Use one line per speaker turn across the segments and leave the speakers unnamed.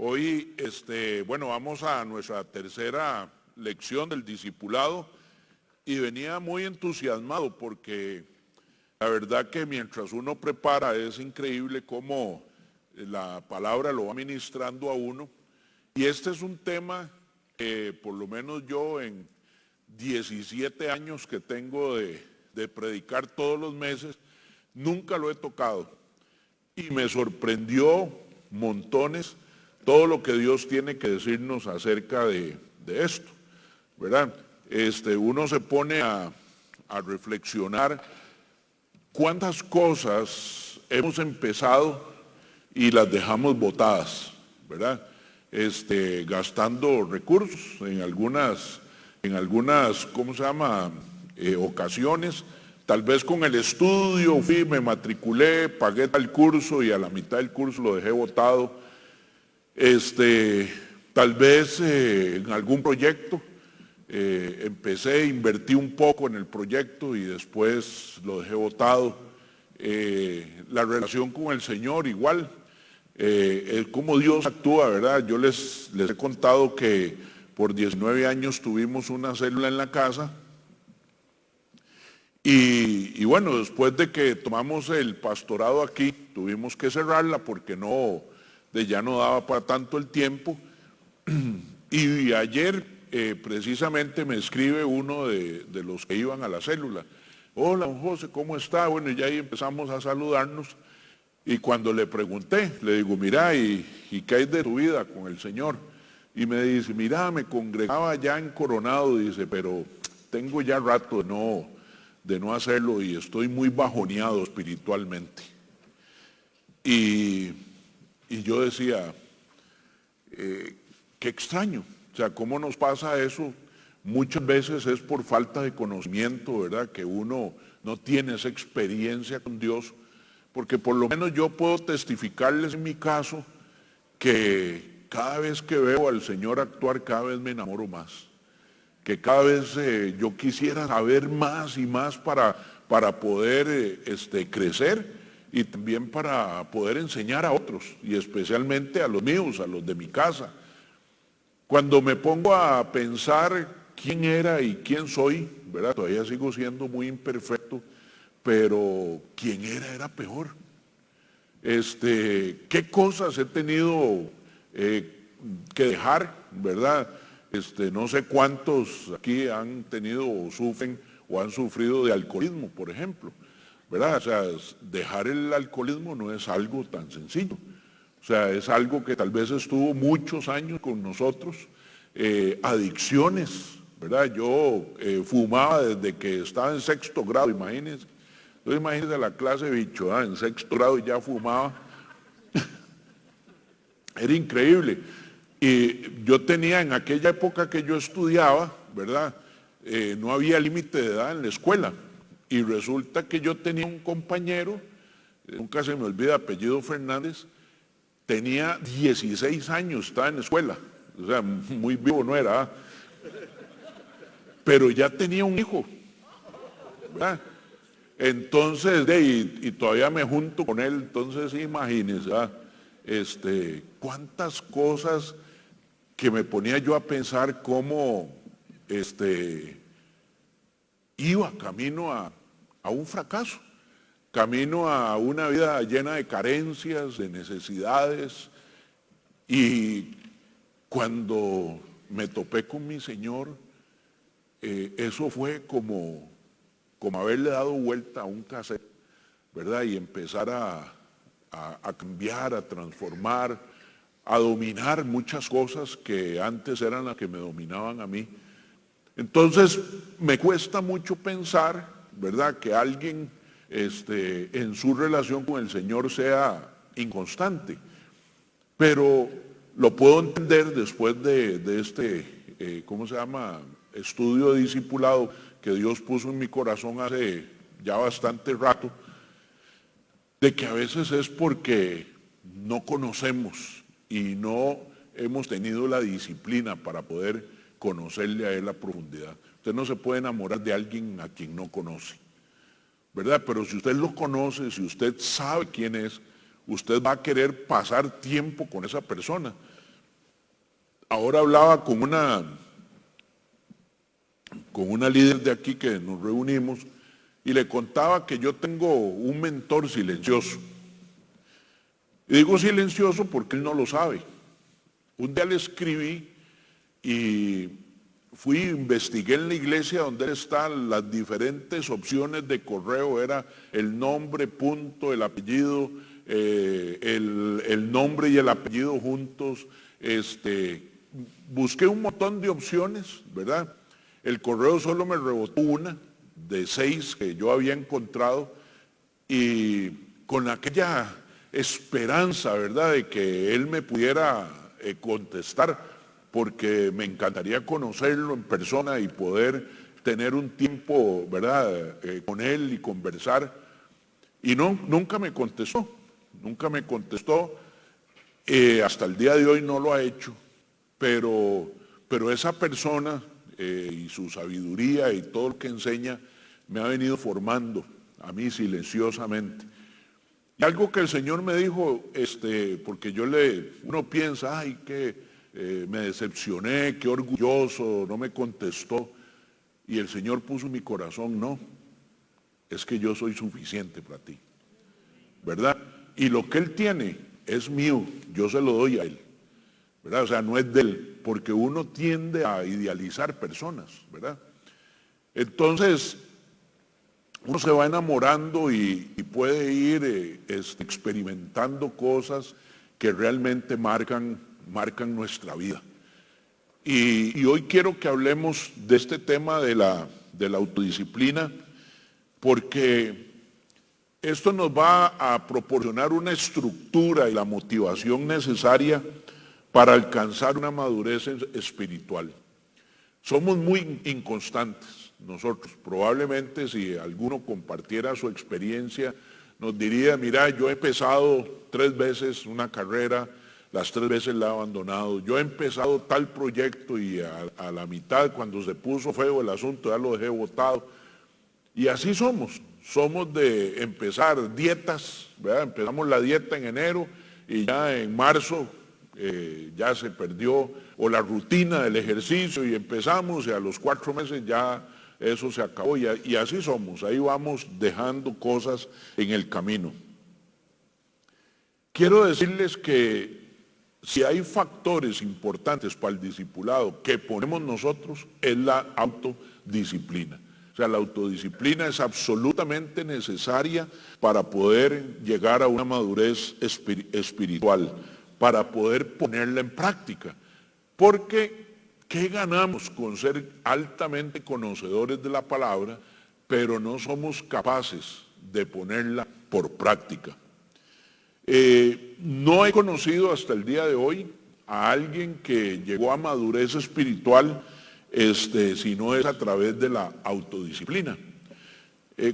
Hoy, bueno, vamos a nuestra tercera lección del discipulado y venía muy entusiasmado porque la verdad que mientras uno prepara es increíble cómo la palabra lo va ministrando a uno. Y este es un tema que por lo menos yo en 17 años que tengo de predicar todos los meses, nunca lo he tocado. Y me sorprendió montones todo lo que Dios tiene que decirnos acerca de esto, ¿verdad? Uno se pone a reflexionar cuántas cosas hemos empezado y las dejamos botadas, ¿verdad? Gastando recursos en algunas, ¿cómo se llama? Ocasiones. Tal vez con el estudio fui, me matriculé, pagué tal curso y a la mitad del curso lo dejé botado. Tal vez en algún proyecto empecé, invertí un poco en el proyecto y después lo dejé botado. La relación con el Señor igual, cómo Dios actúa, ¿verdad? Yo les he contado que por 19 años tuvimos una célula en la casa. Y bueno, después de que tomamos el pastorado aquí, tuvimos que cerrarla porque ya no daba para tanto el tiempo. Y ayer precisamente me escribe uno de los que iban a la célula. Hola, don José, ¿cómo está? Bueno, y ya ahí empezamos a saludarnos. Y cuando le pregunté, le digo, mira, ¿y qué hay de tu vida con el Señor? Y me dice, mira, me congregaba ya en Coronado, dice, pero tengo ya rato de no hacerlo y estoy muy bajoneado espiritualmente. Y yo decía, qué extraño, o sea, ¿cómo nos pasa eso? Muchas veces es por falta de conocimiento, ¿verdad? Que uno no tiene esa experiencia con Dios, porque por lo menos yo puedo testificarles en mi caso que cada vez que veo al Señor actuar, cada vez me enamoro más. Que cada vez yo quisiera saber más y más para poder crecer y también para poder enseñar a otros, y especialmente a los míos, a los de mi casa. Cuando me pongo a pensar quién era y quién soy, ¿verdad? Todavía sigo siendo muy imperfecto, pero quién era peor. ¿Qué cosas he tenido que dejar, ¿verdad? No sé cuántos aquí han tenido o sufren o han sufrido de alcoholismo, por ejemplo, ¿verdad? O sea, dejar el alcoholismo no es algo tan sencillo. O sea, es algo que tal vez estuvo muchos años con nosotros. Adicciones, ¿verdad? Yo fumaba desde que estaba en 6º grado, imagínense. Entonces imagínense la clase bicho, ¿verdad? En 6º grado ya fumaba. Era increíble. Y yo tenía en aquella época que yo estudiaba, ¿verdad? No había límite de edad en la escuela. Y resulta que yo tenía un compañero, nunca se me olvida, apellido Fernández, tenía 16 años, estaba en la escuela. O sea, muy vivo no era. Pero ya tenía un hijo, ¿verdad? Entonces, y todavía me junto con él, entonces imagínense, ¿verdad? Cuántas cosas que me ponía yo a pensar cómo iba camino a un fracaso, camino a una vida llena de carencias, de necesidades. Y cuando me topé con mi Señor, eso fue como haberle dado vuelta a un cassette, ¿verdad? Y empezar a cambiar, a transformar, a dominar muchas cosas que antes eran las que me dominaban a mí. Entonces me cuesta mucho pensar, ¿verdad?, que alguien en su relación con el Señor sea inconstante, pero lo puedo entender después de este, ¿cómo se llama?, estudio de discipulado que Dios puso en mi corazón hace ya bastante rato, de que a veces es porque no conocemos y no hemos tenido la disciplina para poder conocerle a Él a profundidad. Usted no se puede enamorar de alguien a quien no conoce, ¿verdad? Pero si usted lo conoce, si usted sabe quién es, usted va a querer pasar tiempo con esa persona, ahora hablaba con una líder de aquí que nos reunimos y le contaba que yo tengo un mentor silencioso. Y digo silencioso porque él no lo sabe. Un día le escribí y investigué en la iglesia donde él está las diferentes opciones de correo, era el nombre, punto, el apellido, el nombre y el apellido juntos. Busqué un montón de opciones, ¿verdad? El correo solo me rebotó una de 6 que yo había encontrado y con aquella esperanza, ¿verdad?, de que él me pudiera contestar, porque me encantaría conocerlo en persona y poder tener un tiempo, ¿verdad?, con él y conversar. Y no, nunca me contestó, hasta el día de hoy no lo ha hecho, pero esa persona y su sabiduría y todo lo que enseña me ha venido formando a mí silenciosamente. Y algo que el Señor me dijo, porque uno piensa, ay, que me decepcioné, qué orgulloso, no me contestó. Y el Señor puso en mi corazón, no, es que yo soy suficiente para ti, ¿verdad? Y lo que Él tiene es mío, yo se lo doy a Él, ¿verdad? O sea, no es de Él, porque uno tiende a idealizar personas, ¿verdad? Entonces, uno se va enamorando y puede ir experimentando cosas que realmente marcan nuestra vida. Y hoy quiero que hablemos de este tema de la autodisciplina, porque esto nos va a proporcionar una estructura y la motivación necesaria para alcanzar una madurez espiritual. Somos muy inconstantes nosotros. Probablemente si alguno compartiera su experiencia, nos diría, mira, yo he empezado 3 veces una carrera, las 3 veces la he abandonado. Yo he empezado tal proyecto y a la mitad, cuando se puso feo el asunto, ya lo dejé botado. Y así somos de empezar dietas, ¿verdad? Empezamos la dieta en enero y ya en marzo ya se perdió, o la rutina del ejercicio, y empezamos y a los 4 meses ya eso se acabó, y así somos, ahí vamos dejando cosas en el camino. Quiero decirles que si hay factores importantes para el discipulado que ponemos nosotros, es la autodisciplina. O sea, la autodisciplina es absolutamente necesaria para poder llegar a una madurez espiritual, para poder ponerla en práctica. Porque, ¿qué ganamos con ser altamente conocedores de la palabra, pero no somos capaces de ponerla por práctica? No he conocido hasta el día de hoy a alguien que llegó a madurez espiritual si no es a través de la autodisciplina.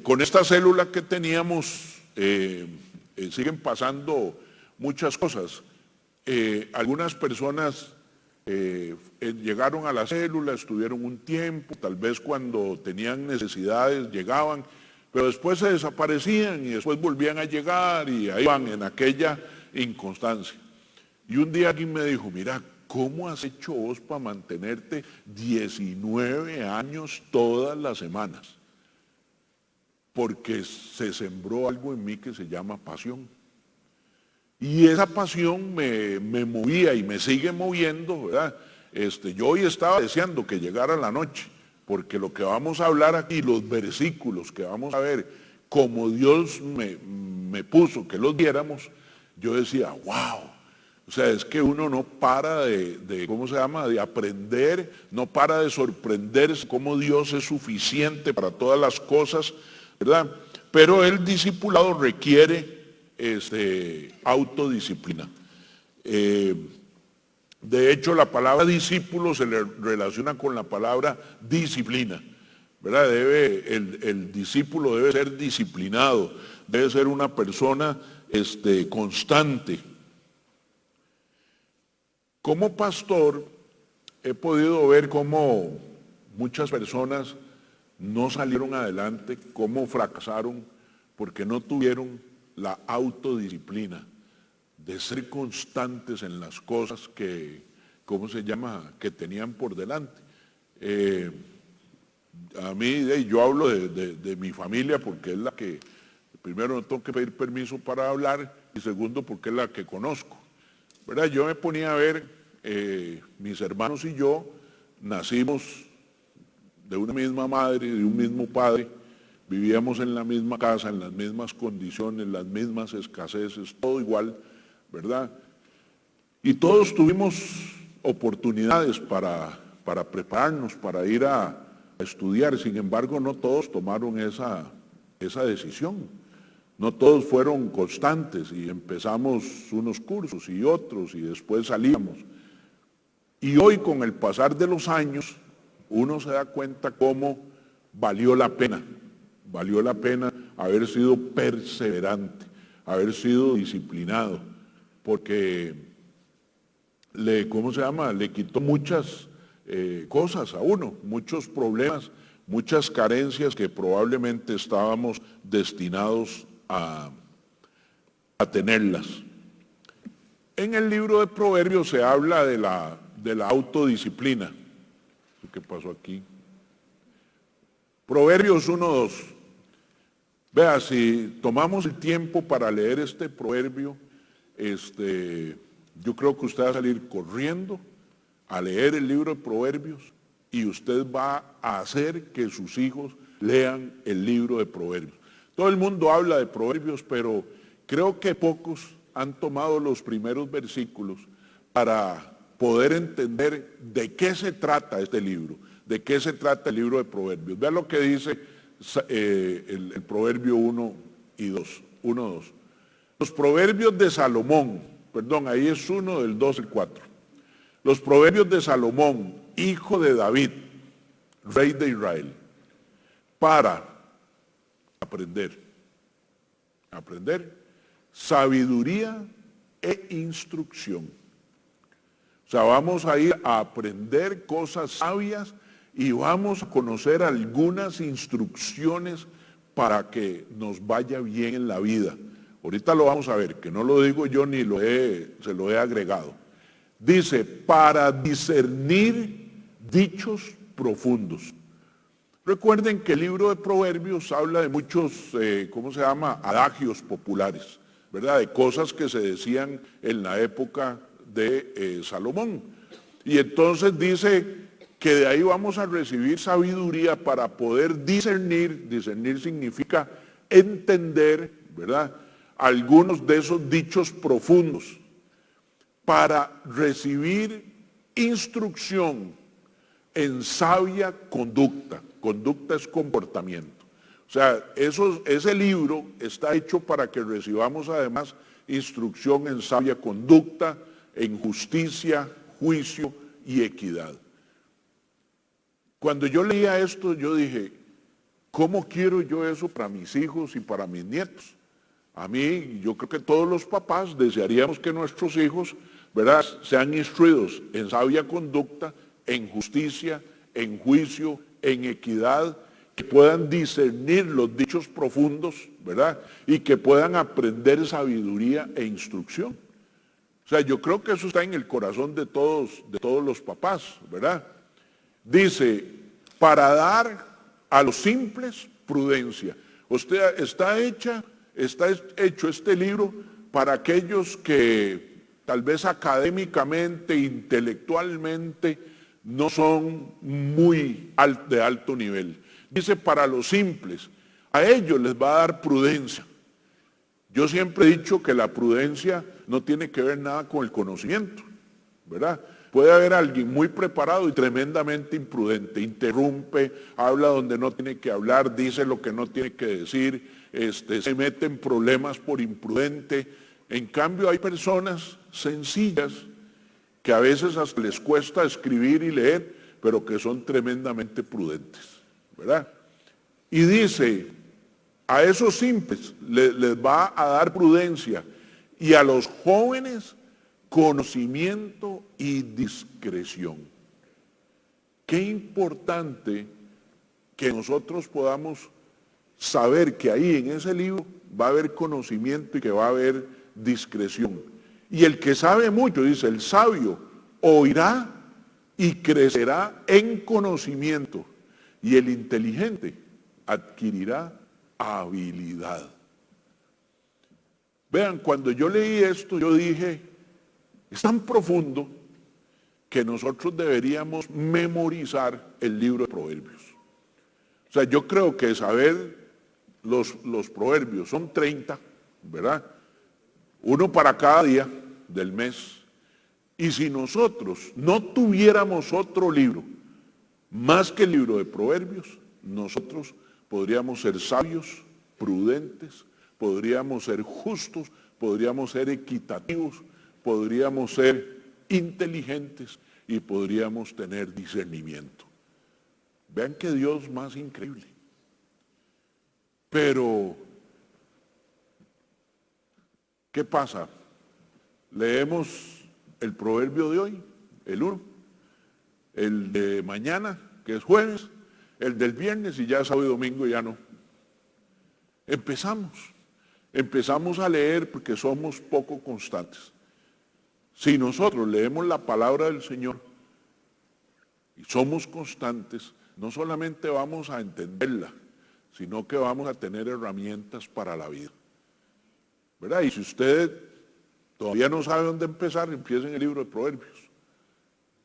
Con esta célula que teníamos siguen pasando muchas cosas. Algunas personas llegaron a la célula, estuvieron un tiempo, tal vez cuando tenían necesidades llegaban, pero después se desaparecían y después volvían a llegar y ahí van en aquella inconstancia. Y un día alguien me dijo, mira, ¿cómo has hecho vos para mantenerte 19 años todas las semanas? Porque se sembró algo en mí que se llama pasión. Y esa pasión me movía y me sigue moviendo, ¿verdad? Yo hoy estaba deseando que llegara la noche, porque lo que vamos a hablar aquí, los versículos que vamos a ver, como Dios me puso que los viéramos, yo decía, wow. O sea, es que uno no para de aprender, no para de sorprenderse cómo Dios es suficiente para todas las cosas, ¿verdad? Pero el discipulado requiere autodisciplina. De hecho, la palabra discípulo se le relaciona con la palabra disciplina, ¿verdad? El discípulo debe ser disciplinado, debe ser una persona constante. Como pastor, he podido ver cómo muchas personas no salieron adelante, cómo fracasaron, porque no tuvieron la autodisciplina de ser constantes en las cosas que ¿cómo se llama?, que tenían por delante. A mí, yo hablo de mi familia porque es la que, primero no tengo que pedir permiso para hablar y segundo porque es la que conozco, ¿verdad? Yo me ponía a ver, mis hermanos y yo nacimos de una misma madre, de un mismo padre, vivíamos en la misma casa, en las mismas condiciones, las mismas escaseces, todo igual, ¿verdad? Y todos tuvimos oportunidades para prepararnos, para ir a estudiar. Sin embargo, no todos tomaron esa decisión. No todos fueron constantes y empezamos unos cursos y otros y después salíamos. Y hoy, con el pasar de los años, uno se da cuenta cómo valió la pena haber sido perseverante, haber sido disciplinado, porque le quitó muchas cosas a uno, muchos problemas, muchas carencias que probablemente estábamos destinados a tenerlas. En el libro de Proverbios se habla de la autodisciplina. ¿Qué pasó aquí? Proverbios 1:2. Vea, si tomamos el tiempo para leer este proverbio, yo creo que usted va a salir corriendo a leer el libro de Proverbios y usted va a hacer que sus hijos lean el libro de Proverbios. Todo el mundo habla de Proverbios, pero creo que pocos han tomado los primeros versículos para poder entender de qué se trata este libro, de qué se trata el libro de Proverbios. Vea lo que dice el Proverbio 1:2. Los proverbios de Salomón, ahí es 1 del 2 al 4. Los proverbios de Salomón, hijo de David, rey de Israel, para aprender, sabiduría e instrucción. O sea, vamos a ir a aprender cosas sabias y vamos a conocer algunas instrucciones para que nos vaya bien en la vida. Ahorita lo vamos a ver, que no lo digo yo ni se lo he agregado. Dice, para discernir dichos profundos. Recuerden que el libro de Proverbios habla de muchos, adagios populares, ¿verdad? De cosas que se decían en la época de Salomón. Y entonces dice que de ahí vamos a recibir sabiduría para poder discernir. Discernir significa entender, ¿verdad?, algunos de esos dichos profundos, para recibir instrucción en sabia conducta. Conducta es comportamiento. O sea, ese libro está hecho para que recibamos además instrucción en sabia conducta, en justicia, juicio y equidad. Cuando yo leía esto, yo dije, ¿cómo quiero yo eso para mis hijos y para mis nietos? A mí, yo creo que todos los papás desearíamos que nuestros hijos, ¿verdad?, sean instruidos en sabia conducta, en justicia, en juicio, en equidad, que puedan discernir los dichos profundos, ¿verdad?, y que puedan aprender sabiduría e instrucción. O sea, yo creo que eso está en el corazón de todos los papás, ¿verdad? Dice, para dar a los simples prudencia. Está hecho este libro para aquellos que tal vez académicamente, intelectualmente, no son muy de alto nivel. Dice, para los simples, a ellos les va a dar prudencia. Yo siempre he dicho que la prudencia no tiene que ver nada con el conocimiento, ¿verdad? Puede haber alguien muy preparado y tremendamente imprudente, interrumpe, habla donde no tiene que hablar, dice lo que no tiene que decir, se mete en problemas por imprudente. En cambio hay personas sencillas que a veces hasta les cuesta escribir y leer, pero que son tremendamente prudentes, ¿verdad? Y dice, a esos simples les va a dar prudencia y a los jóvenes conocimiento y discreción. Qué importante que nosotros podamos saber que ahí en ese libro va a haber conocimiento y que va a haber discreción. Y el que sabe mucho, dice, el sabio oirá y crecerá en conocimiento, y el inteligente adquirirá habilidad. Vean, cuando yo leí esto, yo dije, es tan profundo que nosotros deberíamos memorizar el libro de Proverbios. O sea, yo creo que saber los proverbios, son 30, ¿verdad? Uno para cada día del mes. Y si nosotros no tuviéramos otro libro, más que el libro de Proverbios, nosotros podríamos ser sabios, prudentes, podríamos ser justos, podríamos ser equitativos, podríamos ser inteligentes y podríamos tener discernimiento. Vean qué Dios más increíble. Pero, ¿qué pasa? Leemos el proverbio de hoy, el 1, el de mañana, que es jueves, el del viernes, y ya sábado y domingo ya no. Empezamos a leer porque somos poco constantes. Si nosotros leemos la palabra del Señor y somos constantes, no solamente vamos a entenderla, sino que vamos a tener herramientas para la vida, ¿verdad? Y si usted todavía no sabe dónde empezar, empiece en el libro de Proverbios.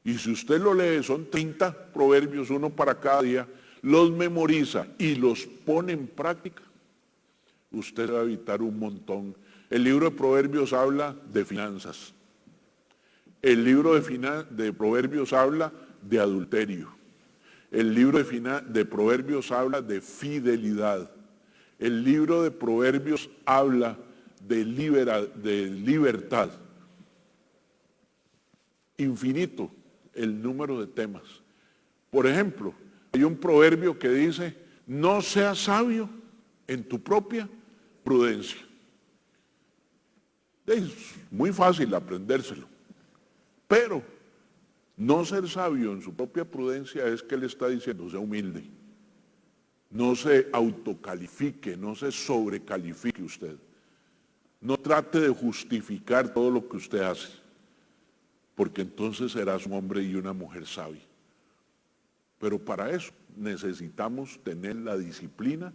Y si usted lo lee, son 30 proverbios, uno para cada día, los memoriza y los pone en práctica, usted va a evitar un montón. El libro de Proverbios habla de finanzas. El libro de Proverbios habla de adulterio. El libro de Proverbios habla de fidelidad. El libro de Proverbios habla de libertad. Infinito el número de temas. Por ejemplo, hay un proverbio que dice, no seas sabio en tu propia prudencia. Es muy fácil aprendérselo, pero no ser sabio en su propia prudencia es que le está diciendo, sea humilde. No se autocalifique, no se sobrecalifique usted. No trate de justificar todo lo que usted hace, porque entonces serás un hombre y una mujer sabia. Pero para eso necesitamos tener la disciplina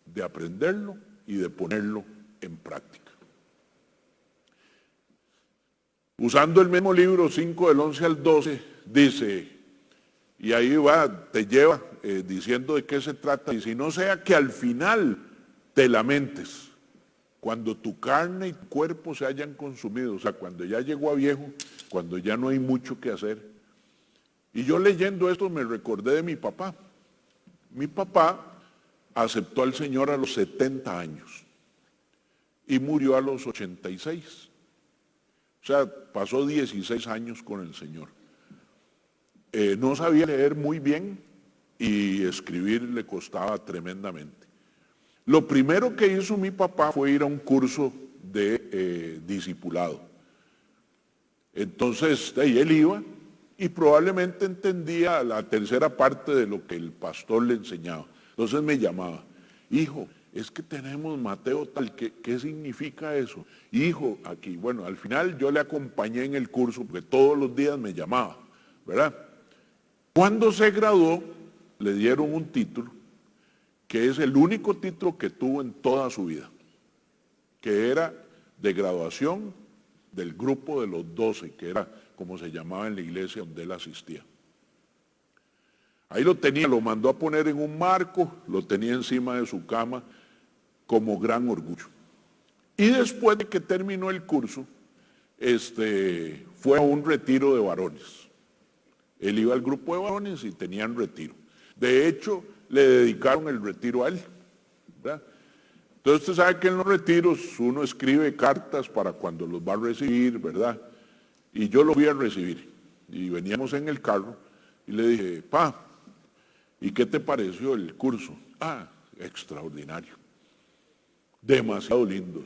de aprenderlo y de ponerlo en práctica. Usando el mismo libro 5 del 11 al 12, dice, y ahí va, te lleva diciendo de qué se trata, y si no sea que al final te lamentes, cuando tu carne y tu cuerpo se hayan consumido, o sea, cuando ya llegó a viejo, cuando ya no hay mucho que hacer. Y yo leyendo esto me recordé de mi papá. Mi papá aceptó al Señor a los 70 años y murió a los 86. O sea, pasó 16 años con el Señor. No sabía leer muy bien y escribir le costaba tremendamente. Lo primero que hizo mi papá fue ir a un curso de discipulado. Entonces, él iba y probablemente entendía la tercera parte de lo que el pastor le enseñaba. Entonces me llamaba, hijo, es que tenemos Mateo tal, ¿qué significa eso? Hijo, aquí, bueno, al final yo le acompañé en el curso porque todos los días me llamaba, ¿verdad? Cuando se graduó, le dieron un título, que es el único título que tuvo en toda su vida, que era de graduación del grupo de los 12, que era como se llamaba en la iglesia donde él asistía. Ahí lo tenía, lo mandó a poner en un marco, lo tenía encima de su cama como gran orgullo. Y después de que terminó el curso, fue a un retiro de varones. Él iba al grupo de varones y tenían retiro. De hecho, le dedicaron el retiro a él, ¿verdad? Entonces usted sabe que en los retiros uno escribe cartas para cuando los va a recibir, ¿verdad? Y yo lo fui a recibir. Y veníamos en el carro y le dije, pa, ¿y qué te pareció el curso? Ah, extraordinario. Demasiado lindo.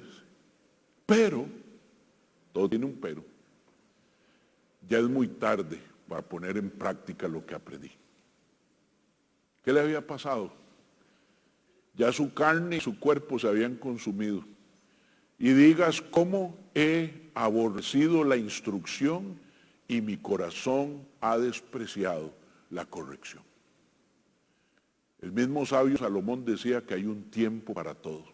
Pero, todo tiene un pero, ya es muy tarde para poner en práctica lo que aprendí. ¿Qué le había pasado? Ya su carne y su cuerpo se habían consumido. Y digas cómo he aborrecido la instrucción y mi corazón ha despreciado la corrección. El mismo sabio Salomón decía que hay un tiempo para todo.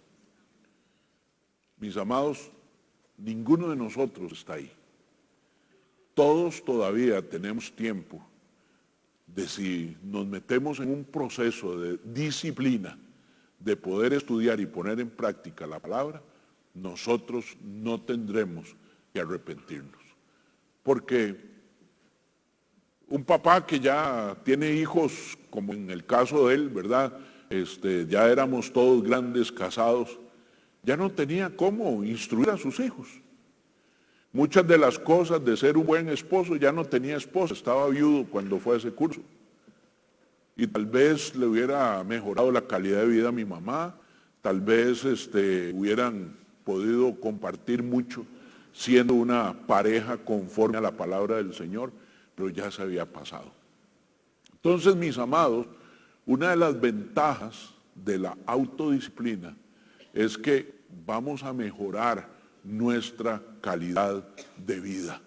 Mis amados, ninguno de nosotros está ahí. Todos todavía tenemos tiempo de, si nos metemos en un proceso de disciplina, de poder estudiar y poner en práctica la palabra, nosotros no tendremos que arrepentirnos. Porque un papá que ya tiene hijos, como en el caso de él, ¿verdad? Ya éramos todos grandes casados, ya no tenía cómo instruir a sus hijos. Muchas de las cosas de ser un buen esposo, ya no tenía esposa, estaba viudo cuando fue a ese curso. Y tal vez le hubiera mejorado la calidad de vida a mi mamá, tal vez hubieran podido compartir mucho siendo una pareja conforme a la palabra del Señor, pero ya se había pasado. Entonces, mis amados, una de las ventajas de la autodisciplina es que vamos a mejorar nuestra calidad de vida.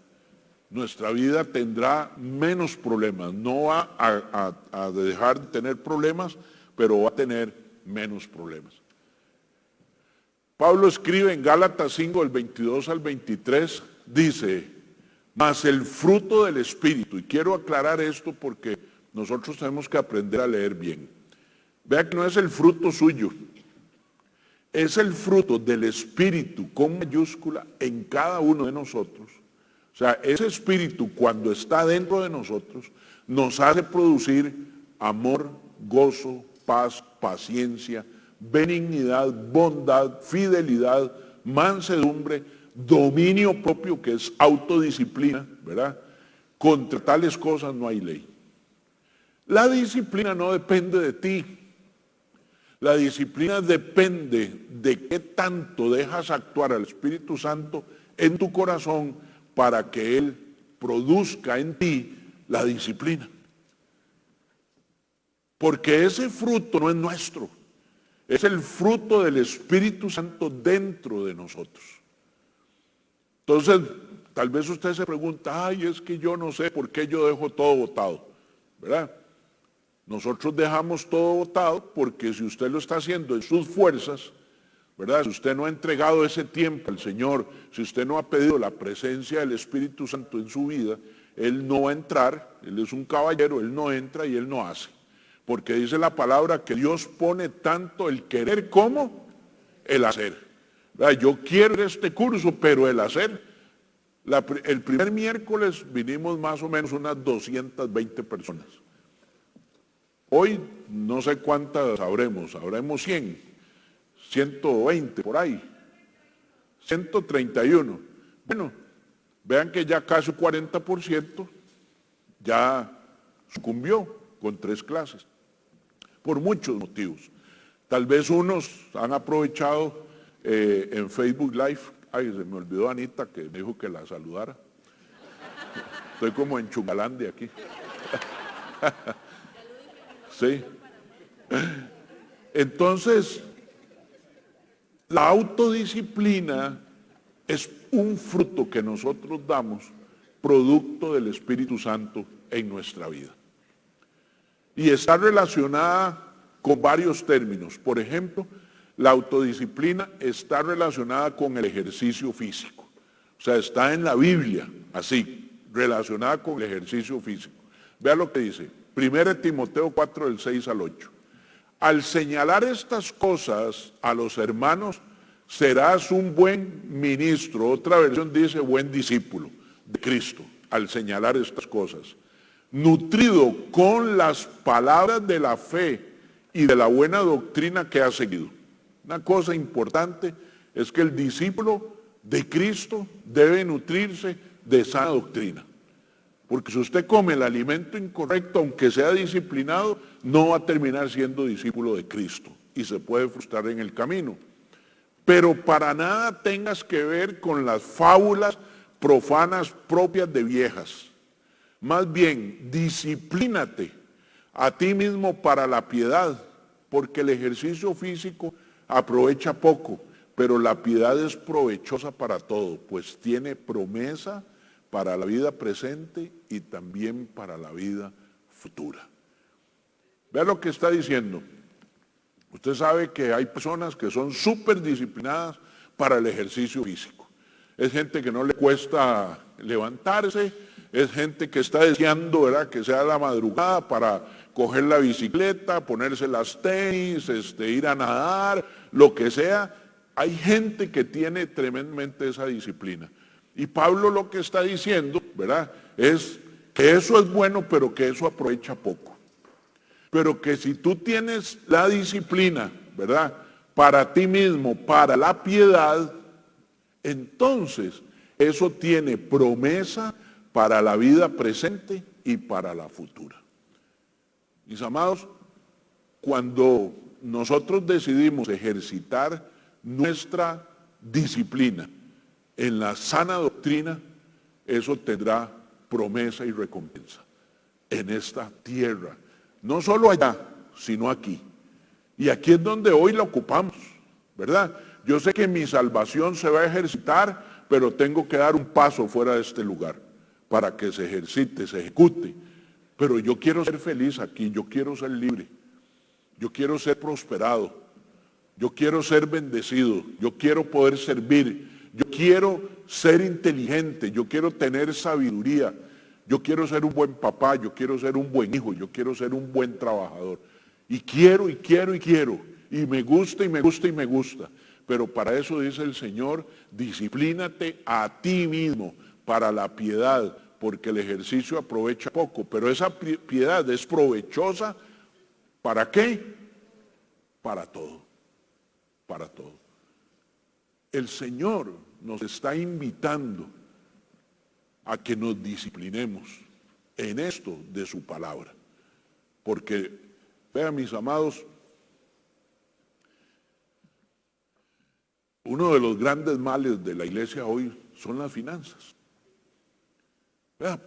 Nuestra vida tendrá menos problemas, no va a dejar de tener problemas, pero va a tener menos problemas. Pablo escribe en Gálatas 5, del 22 al 23, dice, mas el fruto del Espíritu, y quiero aclarar esto porque nosotros tenemos que aprender a leer bien. Vea que no es el fruto suyo, es el fruto del Espíritu con mayúscula en cada uno de nosotros. O sea, ese Espíritu cuando está dentro de nosotros nos hace producir amor, gozo, paz, paciencia, benignidad, bondad, fidelidad, mansedumbre, dominio propio, que es autodisciplina, ¿verdad? Contra tales cosas no hay ley. La disciplina no depende de ti. La disciplina depende de qué tanto dejas actuar al Espíritu Santo en tu corazón para que Él produzca en ti la disciplina. Porque ese fruto no es nuestro, es el fruto del Espíritu Santo dentro de nosotros. Entonces, tal vez usted se pregunta, ay, es que yo no sé por qué yo dejo todo botado, ¿verdad? Nosotros dejamos todo botado porque si usted lo está haciendo en sus fuerzas, ¿verdad? Si usted no ha entregado ese tiempo al Señor, si usted no ha pedido la presencia del Espíritu Santo en su vida, Él no va a entrar, Él es un caballero, Él no entra y Él no hace. Porque dice la palabra que Dios pone tanto el querer como el hacer. ¿Verdad? Yo quiero este curso, pero el hacer. El primer miércoles vinimos más o menos unas 220 personas. Hoy no sé cuántas habremos 100. 120 por ahí, 131. Bueno, vean que ya casi 40% ya sucumbió con 3 clases, por muchos motivos. Tal vez unos han aprovechado en Facebook Live, ay, se me olvidó Anita que me dijo que la saludara. Estoy como en Chugalandia aquí. Sí. Entonces, la autodisciplina es un fruto que nosotros damos, producto del Espíritu Santo en nuestra vida. Y está relacionada con varios términos. Por ejemplo, la autodisciplina está relacionada con el ejercicio físico. O sea, está en la Biblia, así, relacionada con el ejercicio físico. Vea lo que dice, 1 Timoteo 4, del 6 al 8. Al señalar estas cosas a los hermanos, serás un buen ministro. Otra versión dice buen discípulo de Cristo, al señalar estas cosas. Nutrido con las palabras de la fe y de la buena doctrina que has seguido. Una cosa importante es que el discípulo de Cristo debe nutrirse de sana doctrina. Porque si usted come el alimento incorrecto, aunque sea disciplinado, no va a terminar siendo discípulo de Cristo y se puede frustrar en el camino. Pero para nada tengas que ver con las fábulas profanas propias de viejas. Más bien, disciplínate a ti mismo para la piedad, porque el ejercicio físico aprovecha poco, pero la piedad es provechosa para todo, pues tiene promesa para la vida presente y también para la vida futura. Vea lo que está diciendo. Usted sabe que hay personas que son súper disciplinadas para el ejercicio físico. Es gente que no le cuesta levantarse, es gente que está deseando, ¿verdad?, que sea la madrugada para coger la bicicleta, ponerse las tenis, ir a nadar, lo que sea. Hay gente que tiene tremendamente esa disciplina. Y Pablo lo que está diciendo, ¿verdad?, es que eso es bueno, pero que eso aprovecha poco. Pero que si tú tienes la disciplina, ¿verdad?, para ti mismo, para la piedad, entonces eso tiene promesa para la vida presente y para la futura. Mis amados, cuando nosotros decidimos ejercitar nuestra disciplina en la sana doctrina, eso tendrá promesa y recompensa en esta tierra. No solo allá, sino aquí. Y aquí es donde hoy la ocupamos, ¿verdad? Yo sé que mi salvación se va a ejercitar, pero tengo que dar un paso fuera de este lugar para que se ejercite, se ejecute. Pero yo quiero ser feliz aquí, yo quiero ser libre, yo quiero ser prosperado, yo quiero ser bendecido, yo quiero poder servir, yo quiero ser inteligente, yo quiero tener sabiduría, yo quiero ser un buen papá, yo quiero ser un buen hijo, yo quiero ser un buen trabajador. Y quiero, y me gusta, y me gusta, y me gusta. Pero para eso dice el Señor, disciplínate a ti mismo para la piedad, porque el ejercicio aprovecha poco, pero esa piedad es provechosa, ¿para qué? Para todo, para todo. El Señor nos está invitando a que nos disciplinemos en esto de su palabra. Porque, vean mis amados, uno de los grandes males de la iglesia hoy son las finanzas.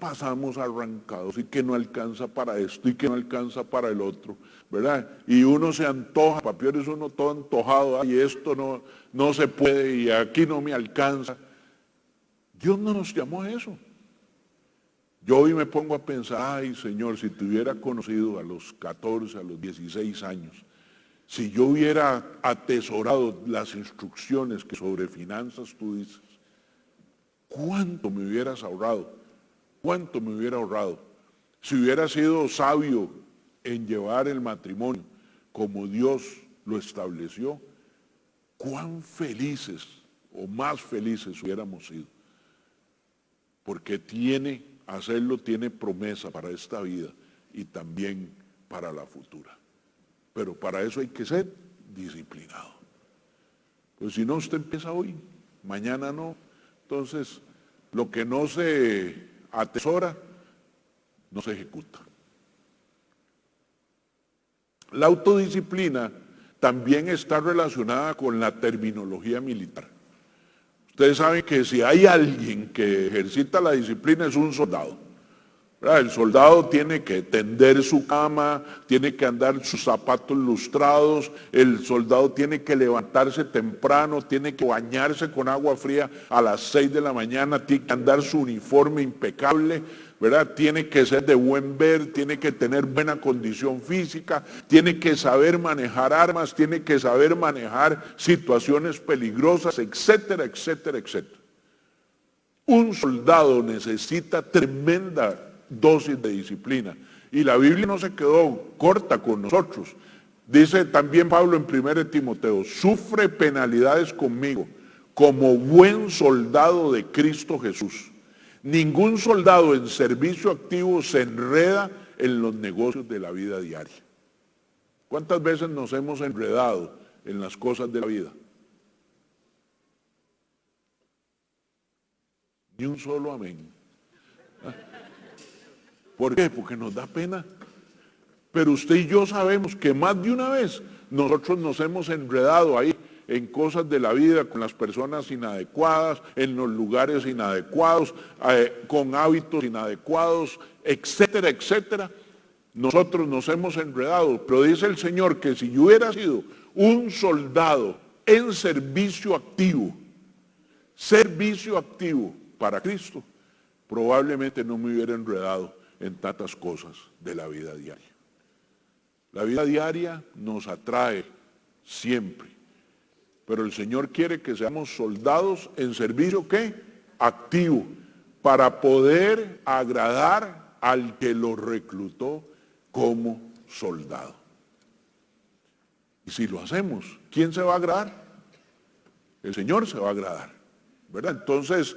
Pasamos arrancados y que no alcanza para esto y que no alcanza para el otro, ¿verdad? Y uno se antoja, papior, es uno todo antojado, y esto no se puede y aquí no me alcanza. Dios no nos llamó a eso. Yo hoy me pongo a pensar, ay Señor, si te hubiera conocido a los 14, a los 16 años, si yo hubiera atesorado las instrucciones que sobre finanzas tú dices, ¿cuánto me hubieras ahorrado? ¿Cuánto me hubiera ahorrado? Si hubiera sido sabio en llevar el matrimonio como Dios lo estableció, cuán felices o más felices hubiéramos sido. Porque hacerlo tiene promesa para esta vida y también para la futura. Pero para eso hay que ser disciplinado. Pues si no, usted empieza hoy, mañana no. Entonces, lo que no se atesora, no se ejecuta. La autodisciplina también está relacionada con la terminología militar. Ustedes saben que si hay alguien que ejercita la disciplina es un soldado. ¿Verdad? El soldado tiene que tender su cama, tiene que andar sus zapatos lustrados, el soldado tiene que levantarse temprano, tiene que bañarse con agua fría a las 6 de la mañana, tiene que andar su uniforme impecable, ¿verdad? Tiene que ser de buen ver, tiene que tener buena condición física, tiene que saber manejar armas, tiene que saber manejar situaciones peligrosas, etcétera, etcétera, etcétera. Un soldado necesita tremenda dosis de disciplina. Y la Biblia no se quedó corta con nosotros. Dice también Pablo en 1 Timoteo, sufre penalidades conmigo como buen soldado de Cristo Jesús. Ningún soldado en servicio activo se enreda en los negocios de la vida diaria. ¿Cuántas veces nos hemos enredado en las cosas de la vida? Ni un solo amén. ¿Por qué? Porque nos da pena. Pero usted y yo sabemos que más de una vez nosotros nos hemos enredado ahí en cosas de la vida, con las personas inadecuadas, en los lugares inadecuados, con hábitos inadecuados, etcétera, etcétera. Nosotros nos hemos enredado, pero dice el Señor que si yo hubiera sido un soldado en servicio activo para Cristo, probablemente no me hubiera enredado en tantas cosas de la vida diaria. La vida diaria nos atrae siempre, pero el Señor quiere que seamos soldados en servicio, ¿qué? Activo, para poder agradar al que lo reclutó como soldado. Y si lo hacemos, ¿quién se va a agradar? El Señor se va a agradar, ¿verdad? Entonces,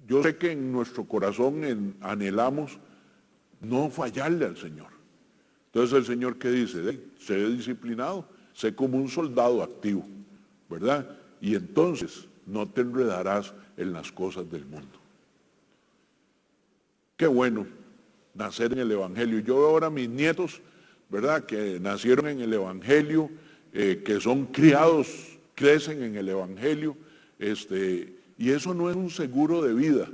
yo sé que en nuestro corazón anhelamos no fallarle al Señor. Entonces el Señor, ¿qué dice? Sé disciplinado, sé como un soldado activo, ¿verdad? Y entonces no te enredarás en las cosas del mundo. Qué bueno nacer en el Evangelio. Yo veo ahora a mis nietos, ¿verdad? Que nacieron en el Evangelio, que son criados, crecen en el Evangelio, y eso no es un seguro de vida,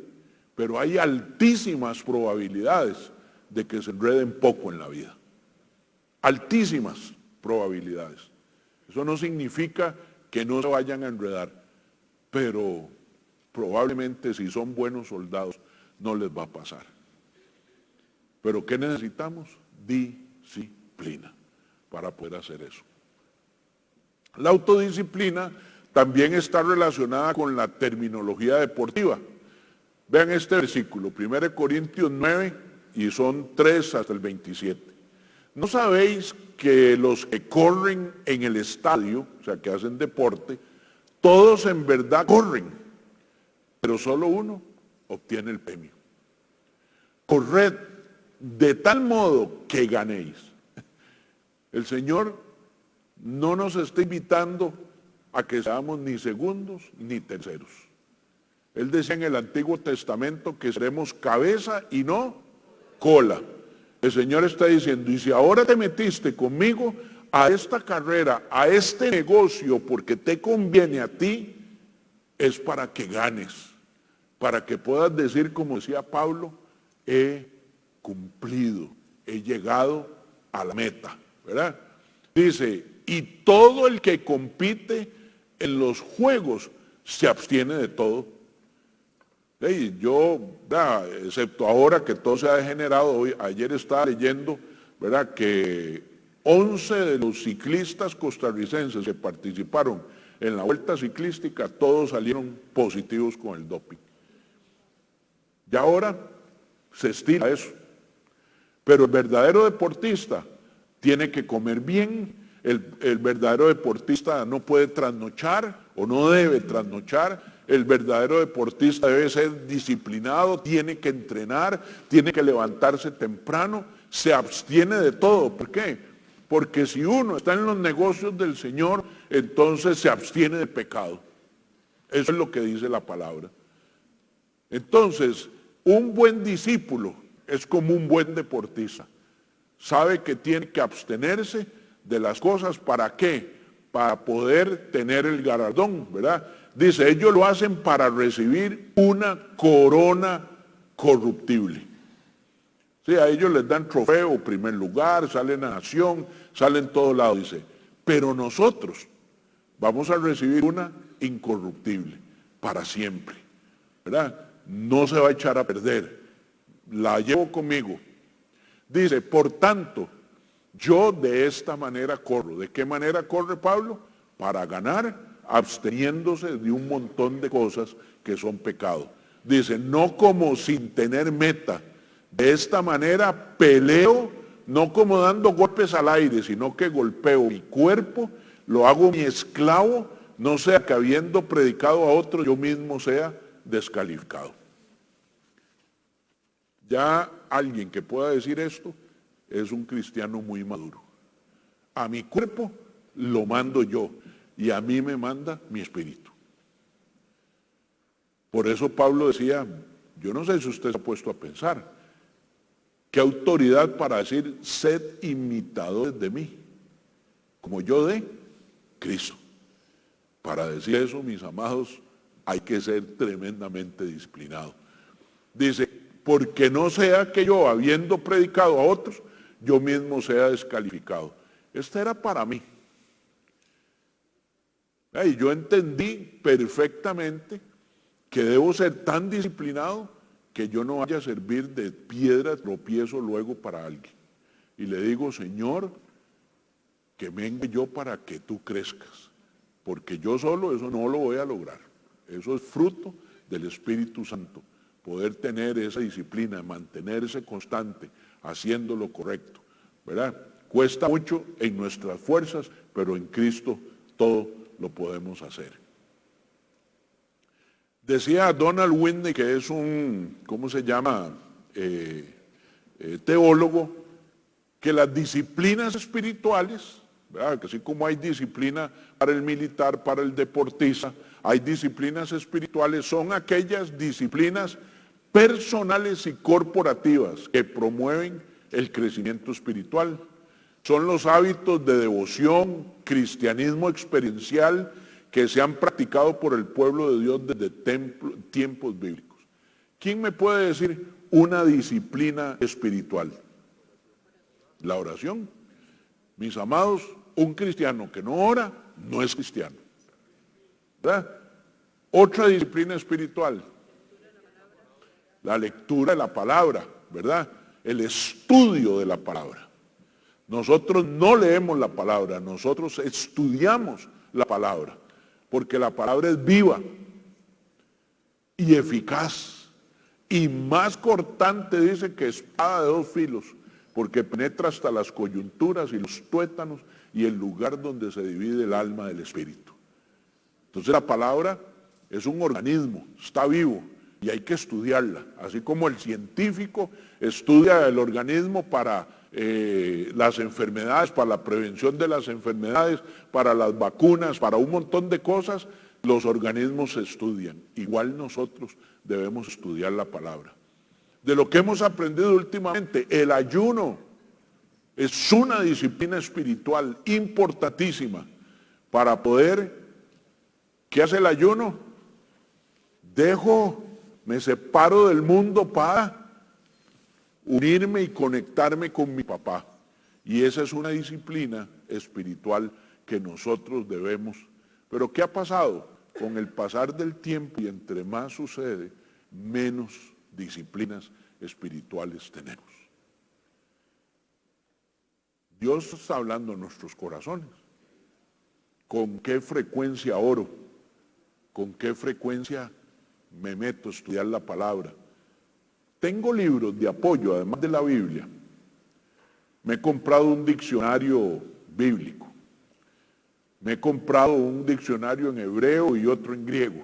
pero hay altísimas probabilidades de que se enreden poco en la vida. Altísimas probabilidades. Eso no significa que no se vayan a enredar, pero probablemente si son buenos soldados no les va a pasar. Pero ¿qué necesitamos? Disciplina para poder hacer eso. La autodisciplina también está relacionada con la terminología deportiva. Vean este versículo, 1 Corintios 9, y son 3 hasta el 27. ¿No sabéis que los que corren en el estadio, o sea, que hacen deporte, todos en verdad corren, pero solo uno obtiene el premio? Corred de tal modo que ganéis. El Señor no nos está invitando a que seamos ni segundos ni terceros. Él decía en el Antiguo Testamento que seremos cabeza y no cola. El Señor está diciendo, y si ahora te metiste conmigo a esta carrera, a este negocio, porque te conviene a ti, es para que ganes, para que puedas decir, como decía Pablo, he cumplido, he llegado a la meta, ¿verdad? Dice, y todo el que compite en los juegos se abstiene de todo. Yo, excepto ahora que todo se ha degenerado, ayer estaba leyendo, ¿verdad?, que 11 de los ciclistas costarricenses que participaron en la vuelta ciclística, todos salieron positivos con el doping. Y ahora se estila eso. Pero el verdadero deportista tiene que comer bien, el verdadero deportista no puede trasnochar o no debe trasnochar. El verdadero deportista debe ser disciplinado, tiene que entrenar, tiene que levantarse temprano, se abstiene de todo. ¿Por qué? Porque si uno está en los negocios del Señor, entonces se abstiene de pecado. Eso es lo que dice la palabra. Entonces, un buen discípulo es como un buen deportista. Sabe que tiene que abstenerse de las cosas. ¿Para qué? Para poder tener el galardón, ¿verdad? Dice, ellos lo hacen para recibir una corona corruptible. Sí, a ellos les dan trofeo, primer lugar, salen a nación, salen en todos lados, dice. Pero nosotros vamos a recibir una incorruptible, para siempre, ¿verdad? No se va a echar a perder. La llevo conmigo. Dice, por tanto, yo de esta manera corro. ¿De qué manera corre Pablo? Para ganar, absteniéndose de un montón de cosas que son pecado. Dice, no como sin tener meta. De esta manera peleo, no como dando golpes al aire, sino que golpeo mi cuerpo, lo hago mi esclavo, no sea que habiendo predicado a otro, yo mismo sea descalificado. Ya alguien que pueda decir esto es un cristiano muy maduro. A mi cuerpo lo mando yo y a mí me manda mi espíritu. Por eso Pablo decía, yo no sé si usted se ha puesto a pensar, qué autoridad para decir, sed imitadores de mí, como yo de Cristo. Para decir eso, mis amados, hay que ser tremendamente disciplinado. Dice, porque no sea que yo, habiendo predicado a otros, yo mismo sea descalificado. Esta era para mí. Y yo entendí perfectamente que debo ser tan disciplinado que yo no vaya a servir de piedra de tropiezo luego para alguien. Y le digo, Señor, que venga yo para que tú crezcas, porque yo solo eso no lo voy a lograr. Eso es fruto del Espíritu Santo, poder tener esa disciplina, mantenerse constante, haciendo lo correcto, ¿verdad? Cuesta mucho en nuestras fuerzas, pero en Cristo todo lo podemos hacer. Decía Donald Whitney, que es un, ¿cómo se llama? Teólogo, que las disciplinas espirituales, ¿verdad? Que así como hay disciplina para el militar, para el deportista, hay disciplinas espirituales, son aquellas disciplinas personales y corporativas que promueven el crecimiento espiritual. Son los hábitos de devoción, cristianismo experiencial que se han practicado por el pueblo de Dios desde tiempos bíblicos. ¿Quién me puede decir una disciplina espiritual? La oración. Mis amados, un cristiano que no ora no es cristiano, ¿verdad? Otra disciplina espiritual, la lectura de la palabra, ¿verdad? El estudio de la palabra. Nosotros no leemos la palabra, nosotros estudiamos la palabra, porque la palabra es viva y eficaz y más cortante, dice, que espada de dos filos, porque penetra hasta las coyunturas y los tuétanos y el lugar donde se divide el alma del espíritu. Entonces la palabra es un organismo, está vivo y hay que estudiarla, así como el científico estudia el organismo para las enfermedades, para la prevención de las enfermedades, para las vacunas, para un montón de cosas, los organismos se estudian. Igual nosotros debemos estudiar la palabra. De lo que hemos aprendido últimamente, el ayuno es una disciplina espiritual importantísima para poder, ¿qué hace el ayuno? Me separo del mundo para unirme y conectarme con mi papá. Y esa es una disciplina espiritual que nosotros debemos. Pero ¿qué ha pasado? Con el pasar del tiempo y entre más sucede, menos disciplinas espirituales tenemos. Dios está hablando en nuestros corazones. ¿Con qué frecuencia oro? ¿Con qué frecuencia me meto a estudiar la palabra? Tengo libros de apoyo, además de la Biblia. Me he comprado un diccionario bíblico. Me he comprado un diccionario en hebreo y otro en griego.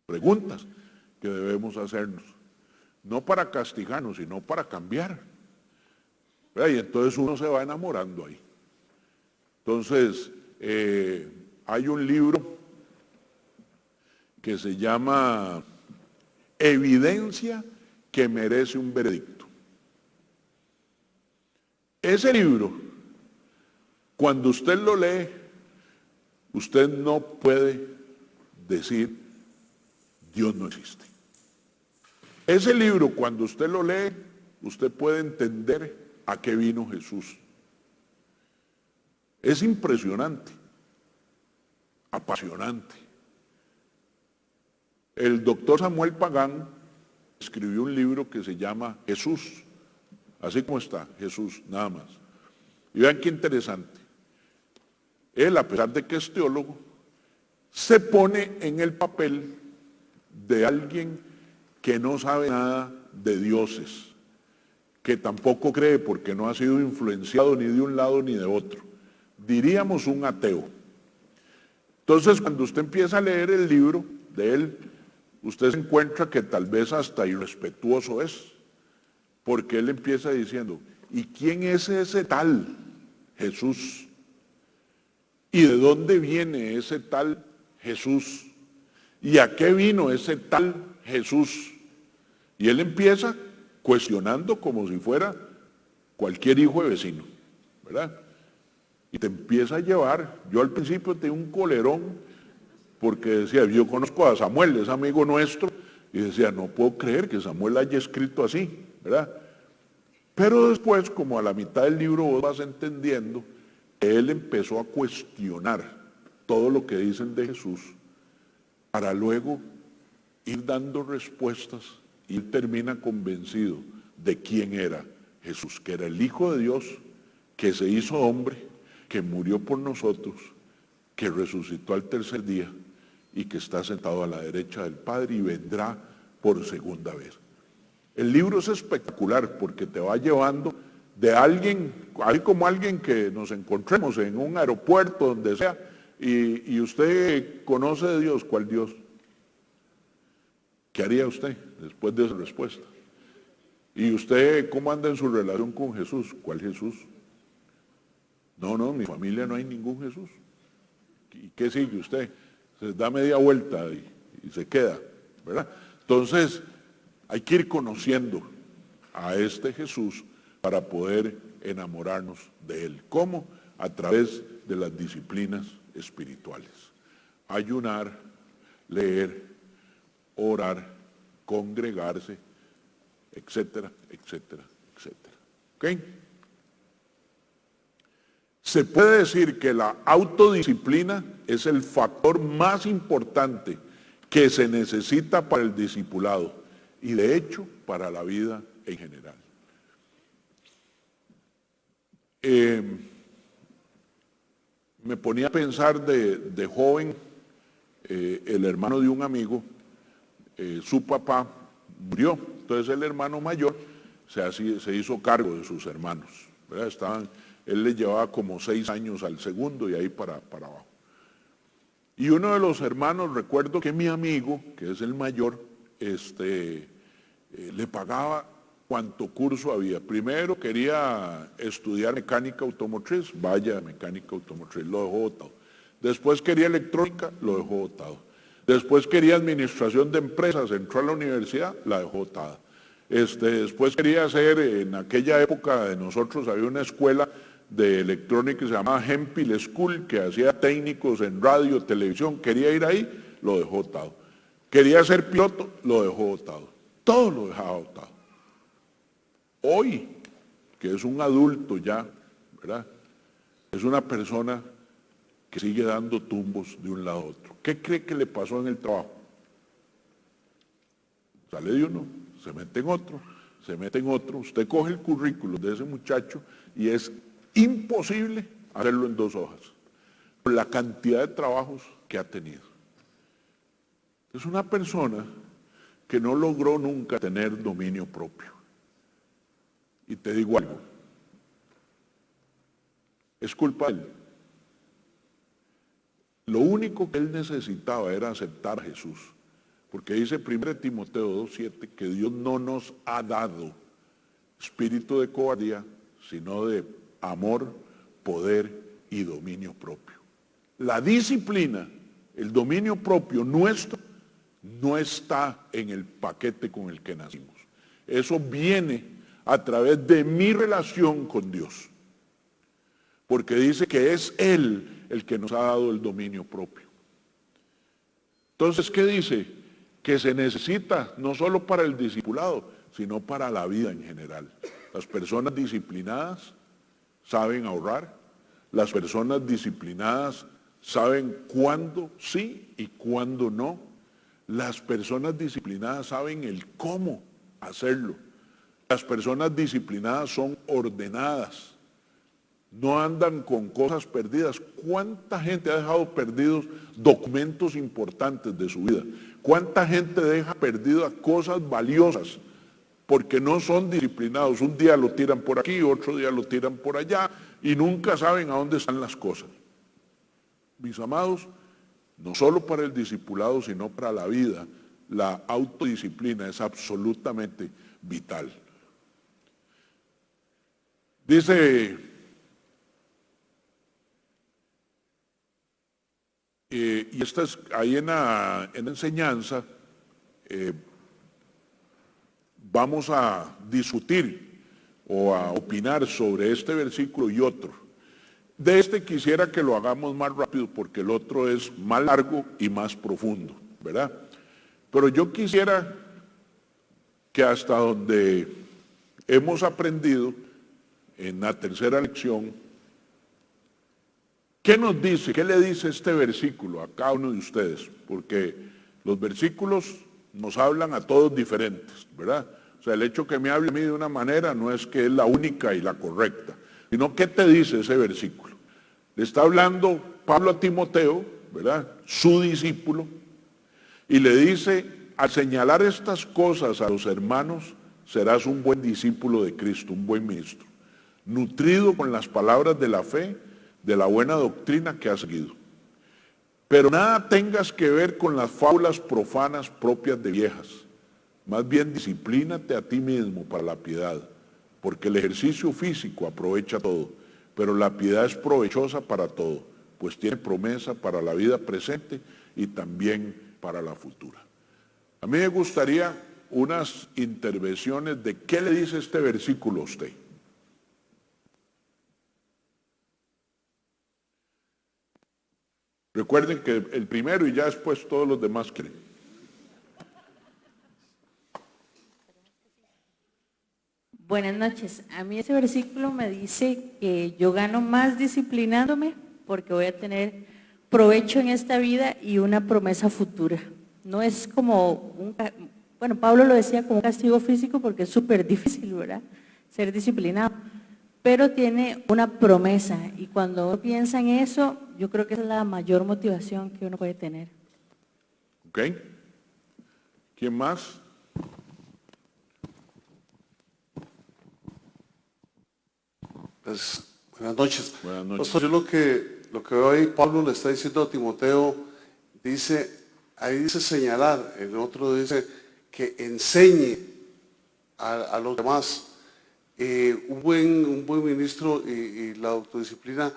Preguntas que debemos hacernos. No para castigarnos, sino para cambiar. ¿Verdad? Y entonces uno se va enamorando ahí. Entonces, hay un libro que se llama Evidencia que merece un veredicto. Ese libro, cuando usted lo lee, usted no puede decir Dios no existe. Ese libro, cuando usted lo lee, usted puede entender a qué vino Jesús. Es impresionante, apasionante. El doctor Samuel Pagán escribió un libro que se llama Jesús, así como está, Jesús, nada más. Y vean qué interesante. Él, a pesar de que es teólogo, se pone en el papel de alguien que no sabe nada de dioses, que tampoco cree porque no ha sido influenciado ni de un lado ni de otro. Diríamos un ateo. Entonces, cuando usted empieza a leer el libro de él, usted se encuentra que tal vez hasta irrespetuoso es, porque él empieza diciendo, ¿y quién es ese tal Jesús? ¿Y de dónde viene ese tal Jesús? ¿Y a qué vino ese tal Jesús? Y él empieza cuestionando como si fuera cualquier hijo de vecino, ¿verdad? Y te empieza a llevar. Yo al principio tenía un colerón porque decía, yo conozco a Samuel, es amigo nuestro, y decía, no puedo creer que Samuel haya escrito así, ¿verdad? Pero después, como a la mitad del libro vos vas entendiendo, él empezó a cuestionar todo lo que dicen de Jesús para luego ir dando respuestas, y él termina convencido de quién era Jesús, que era el Hijo de Dios, que se hizo hombre, que murió por nosotros, que resucitó al tercer día y que está sentado a la derecha del Padre y vendrá por segunda vez. El libro es espectacular porque te va llevando de alguien como alguien que nos encontremos en un aeropuerto, donde sea, y usted conoce de Dios. ¿Cuál Dios? ¿Qué haría usted después de esa respuesta? ¿Y usted cómo anda en su relación con Jesús? ¿Cuál Jesús? No, en mi familia no hay ningún Jesús. ¿Y qué sigue usted? Se da media vuelta y se queda, ¿verdad? Entonces, hay que ir conociendo a este Jesús para poder enamorarnos de él. ¿Cómo? A través de las disciplinas espirituales. Ayunar, leer, orar, congregarse, etcétera, etcétera, etcétera. ¿Ok? Se puede decir que la autodisciplina es el factor más importante que se necesita para el discipulado y de hecho para la vida en general. Me ponía a pensar de joven, el hermano de un amigo, su papá murió, entonces el hermano mayor se hizo cargo de sus hermanos, ¿verdad? Él le llevaba como 6 años al segundo y ahí para abajo. Y uno de los hermanos, recuerdo que mi amigo, que es el mayor, le pagaba cuánto curso había. Primero quería estudiar mecánica automotriz, vaya mecánica automotriz, lo dejó botado. Después quería electrónica, lo dejó botado. Después quería administración de empresas, entró a la universidad, la dejó botada. Después quería hacer, en aquella época de nosotros había una escuela de electrónica que se llamaba Hempel School, que hacía técnicos en radio, televisión, quería ir ahí, lo dejó botado. Quería ser piloto, lo dejó botado. Todo lo dejaba botado. Hoy, que es un adulto ya, ¿verdad? Es una persona que sigue dando tumbos de un lado a otro. ¿Qué cree que le pasó en el trabajo? Sale de uno, se mete en otro, se mete en otro. Usted coge el currículum de ese muchacho y es imposible hacerlo en 2 hojas, por la cantidad de trabajos que ha tenido. Es una persona que no logró nunca tener dominio propio. Y te digo algo, es culpa de él. Lo único que él necesitaba era aceptar a Jesús, porque dice 1 Timoteo 2:7 que Dios no nos ha dado espíritu de cobardía, sino de amor, poder y dominio propio. La disciplina, el dominio propio nuestro, no está en el paquete con el que nacimos. Eso viene a través de mi relación con Dios, porque dice que es Él el que nos ha dado el dominio propio. Entonces, ¿qué dice? Que se necesita no solo para el discipulado, sino para la vida en general. Las personas disciplinadas saben ahorrar, las personas disciplinadas saben cuándo sí y cuándo no. Las personas disciplinadas saben el cómo hacerlo. Las personas disciplinadas son ordenadas. No andan con cosas perdidas. ¿Cuánta gente ha dejado perdidos documentos importantes de su vida? ¿Cuánta gente deja perdidas cosas valiosas porque no son disciplinados? Un día lo tiran por aquí, otro día lo tiran por allá y nunca saben a dónde están las cosas. Mis amados, no solo para el discipulado, sino para la vida, la autodisciplina es absolutamente vital. Dice, y esta es ahí en la enseñanza, vamos a discutir o a opinar sobre este versículo y otro. De este quisiera que lo hagamos más rápido porque el otro es más largo y más profundo, ¿verdad? Pero yo quisiera que hasta donde hemos aprendido en la tercera lección, ¿Qué nos dice? ¿Qué le dice este versículo a cada uno de ustedes? Porque los versículos nos hablan a todos diferentes, ¿verdad? O sea, el hecho que me hable a mí de una manera no es que es la única y la correcta, sino ¿qué te dice ese versículo? Le está hablando Pablo a Timoteo, ¿verdad? Su discípulo, y le dice, al señalar estas cosas a los hermanos, serás un buen discípulo de Cristo, un buen ministro, nutrido con las palabras de la fe, de la buena doctrina que has seguido. Pero nada tengas que ver con las fábulas profanas propias de viejas. Más bien disciplínate a ti mismo para la piedad, porque el ejercicio físico aprovecha todo, pero la piedad es provechosa para todo, pues tiene promesa para la vida presente y también para la futura. A mí me gustaría unas intervenciones de qué le dice este versículo a usted. Recuerden que el primero y ya después todos los demás creen.
Buenas noches. A mí ese versículo me dice que yo gano más disciplinándome porque voy a tener provecho en esta vida y una promesa futura. No es como bueno, Pablo lo decía como un castigo físico porque es súper difícil, ¿verdad? Ser disciplinado. Pero tiene una promesa y cuando uno piensa en eso, yo creo que esa es la mayor motivación que uno puede tener.
¿Ok? ¿Quién más?
Pues, buenas noches.
Buenas noches.
Pastor, yo lo que veo ahí, Pablo le está diciendo a Timoteo, ahí dice señalar, el otro dice que enseñe a los demás. Un buen ministro y la autodisciplina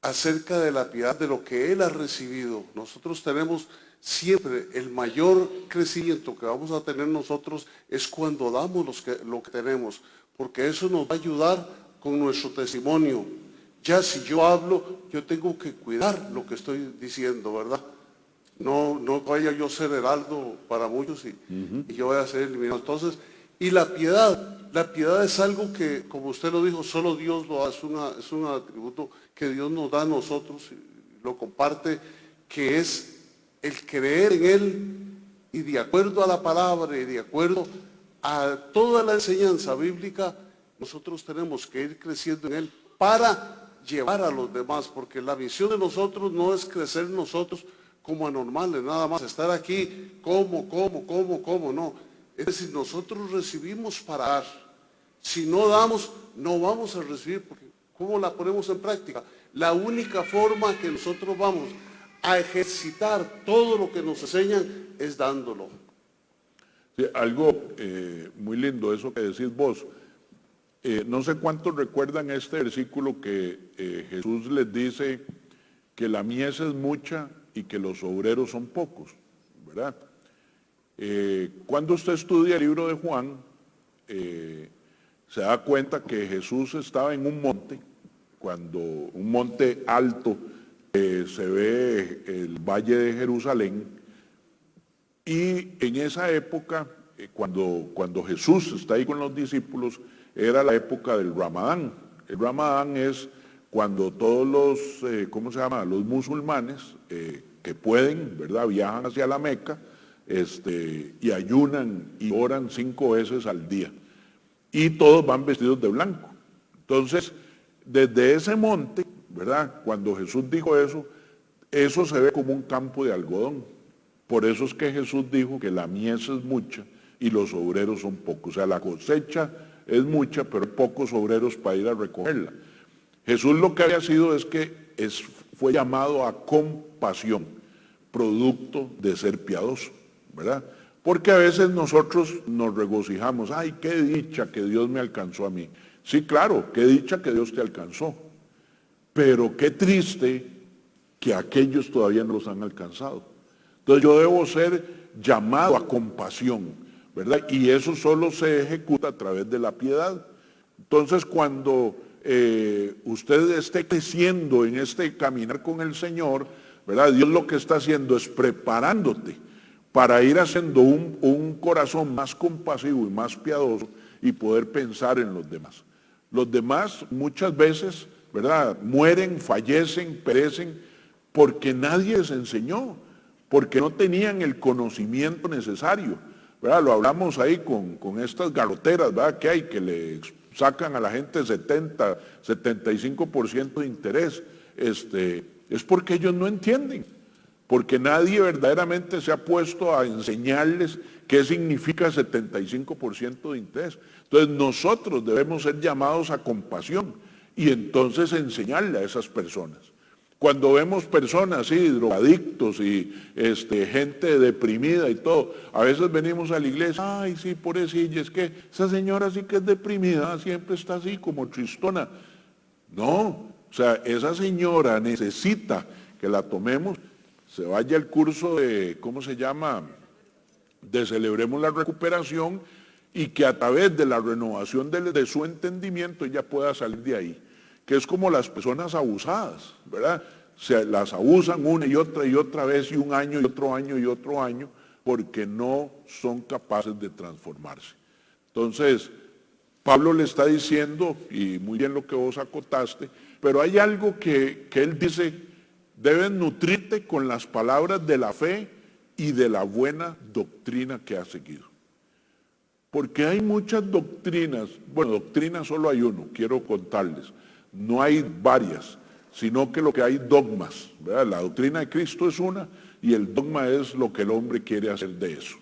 acerca de la piedad, de lo que él ha recibido. Nosotros tenemos siempre el mayor crecimiento que vamos a tener nosotros es cuando damos lo que tenemos, porque eso nos va a ayudar con nuestro testimonio. Ya si yo hablo, yo tengo que cuidar lo que estoy diciendo, ¿verdad? No vaya yo a ser heraldo para muchos y yo voy a ser eliminado. Entonces, y la piedad es algo que, como usted lo dijo, solo Dios lo hace, es un atributo que Dios nos da a nosotros, y lo comparte, que es el creer en Él y de acuerdo a la palabra y de acuerdo a toda la enseñanza bíblica, nosotros tenemos que ir creciendo en Él para llevar a los demás, porque la misión de nosotros no es crecer nosotros como anormales, nada más estar aquí, no. Es decir, nosotros recibimos para dar. Si no damos, no vamos a recibir, porque ¿cómo la ponemos en práctica? La única forma que nosotros vamos a ejercitar todo lo que nos enseñan es dándolo.
Sí, algo muy lindo eso que decís vos. No sé cuántos recuerdan este versículo que Jesús les dice que la mies es mucha y que los obreros son pocos, ¿verdad? Cuando usted estudia el libro de Juan, se da cuenta que Jesús estaba en un monte, un monte alto, se ve el valle de Jerusalén, y en esa época, cuando Jesús está ahí con los discípulos, era la época del Ramadán. El Ramadán es cuando todos los musulmanes que pueden, ¿verdad?, viajan hacia la Meca, y ayunan y oran 5 veces al día. Y todos van vestidos de blanco. Entonces, desde ese monte, ¿verdad?, cuando Jesús dijo eso se ve como un campo de algodón. Por eso es que Jesús dijo que la mies es mucha y los obreros son pocos. O sea, la cosecha es mucha, pero hay pocos obreros para ir a recogerla. Jesús lo que había sido es que fue llamado a compasión, producto de ser piadoso, ¿verdad? Porque a veces nosotros nos regocijamos, ay, qué dicha que Dios me alcanzó a mí. Sí, claro, qué dicha que Dios te alcanzó, pero qué triste que aquellos todavía no los han alcanzado. Entonces yo debo ser llamado a compasión, ¿verdad? Y eso solo se ejecuta a través de la piedad. Entonces cuando usted esté creciendo en este caminar con el Señor, ¿verdad?, Dios lo que está haciendo es preparándote para ir haciendo un corazón más compasivo y más piadoso y poder pensar en los demás. Los demás muchas veces ¿verdad? Mueren, fallecen, perecen, porque nadie les enseñó, porque no tenían el conocimiento necesario, ¿verdad? Lo hablamos ahí con estas garroteras, ¿verdad? Que hay, que le sacan a la gente 70, 75% de interés, es porque ellos no entienden, porque nadie verdaderamente se ha puesto a enseñarles qué significa 75% de interés. Entonces nosotros debemos ser llamados a compasión y entonces enseñarle a esas personas. Cuando vemos personas, sí, drogadictos y gente deprimida y todo, a veces venimos a la iglesia, ay, sí, pobrecilla, es que esa señora sí que es deprimida, siempre está así como tristona. No, o sea, esa señora necesita que la tomemos, se vaya al curso de, ¿cómo se llama?, de Celebremos la Recuperación, y que a través de la renovación de su entendimiento ella pueda salir de ahí. Que es como las personas abusadas, ¿verdad? Se las abusan una y otra vez, y un año y otro año y otro año, porque no son capaces de transformarse. Entonces, Pablo le está diciendo, y muy bien lo que vos acotaste, pero hay algo que él dice, debes nutrirte con las palabras de la fe y de la buena doctrina que has seguido. Porque hay muchas doctrinas, bueno, doctrinas solo hay uno, quiero contarles, no hay varias, sino que lo que hay dogmas, ¿verdad? La doctrina de Cristo es una y el dogma es lo que el hombre quiere hacer de eso,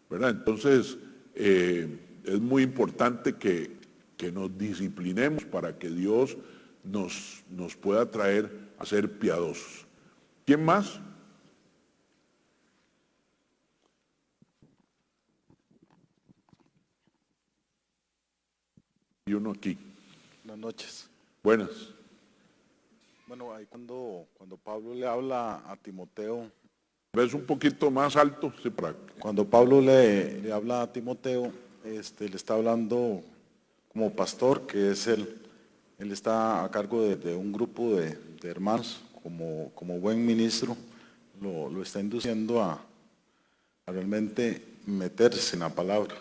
¿verdad? Entonces, es muy importante que nos disciplinemos para que Dios nos pueda traer a ser piadosos. ¿Quién más? Y uno aquí.
Buenas noches.
Buenas.
Bueno, ahí cuando Pablo le habla a Timoteo,
¿Ves un poquito más alto? Sí,
cuando Pablo le habla a Timoteo, le está hablando como pastor, que es él está a cargo de un grupo de hermanos, como buen ministro, lo está induciendo a realmente meterse en la palabra.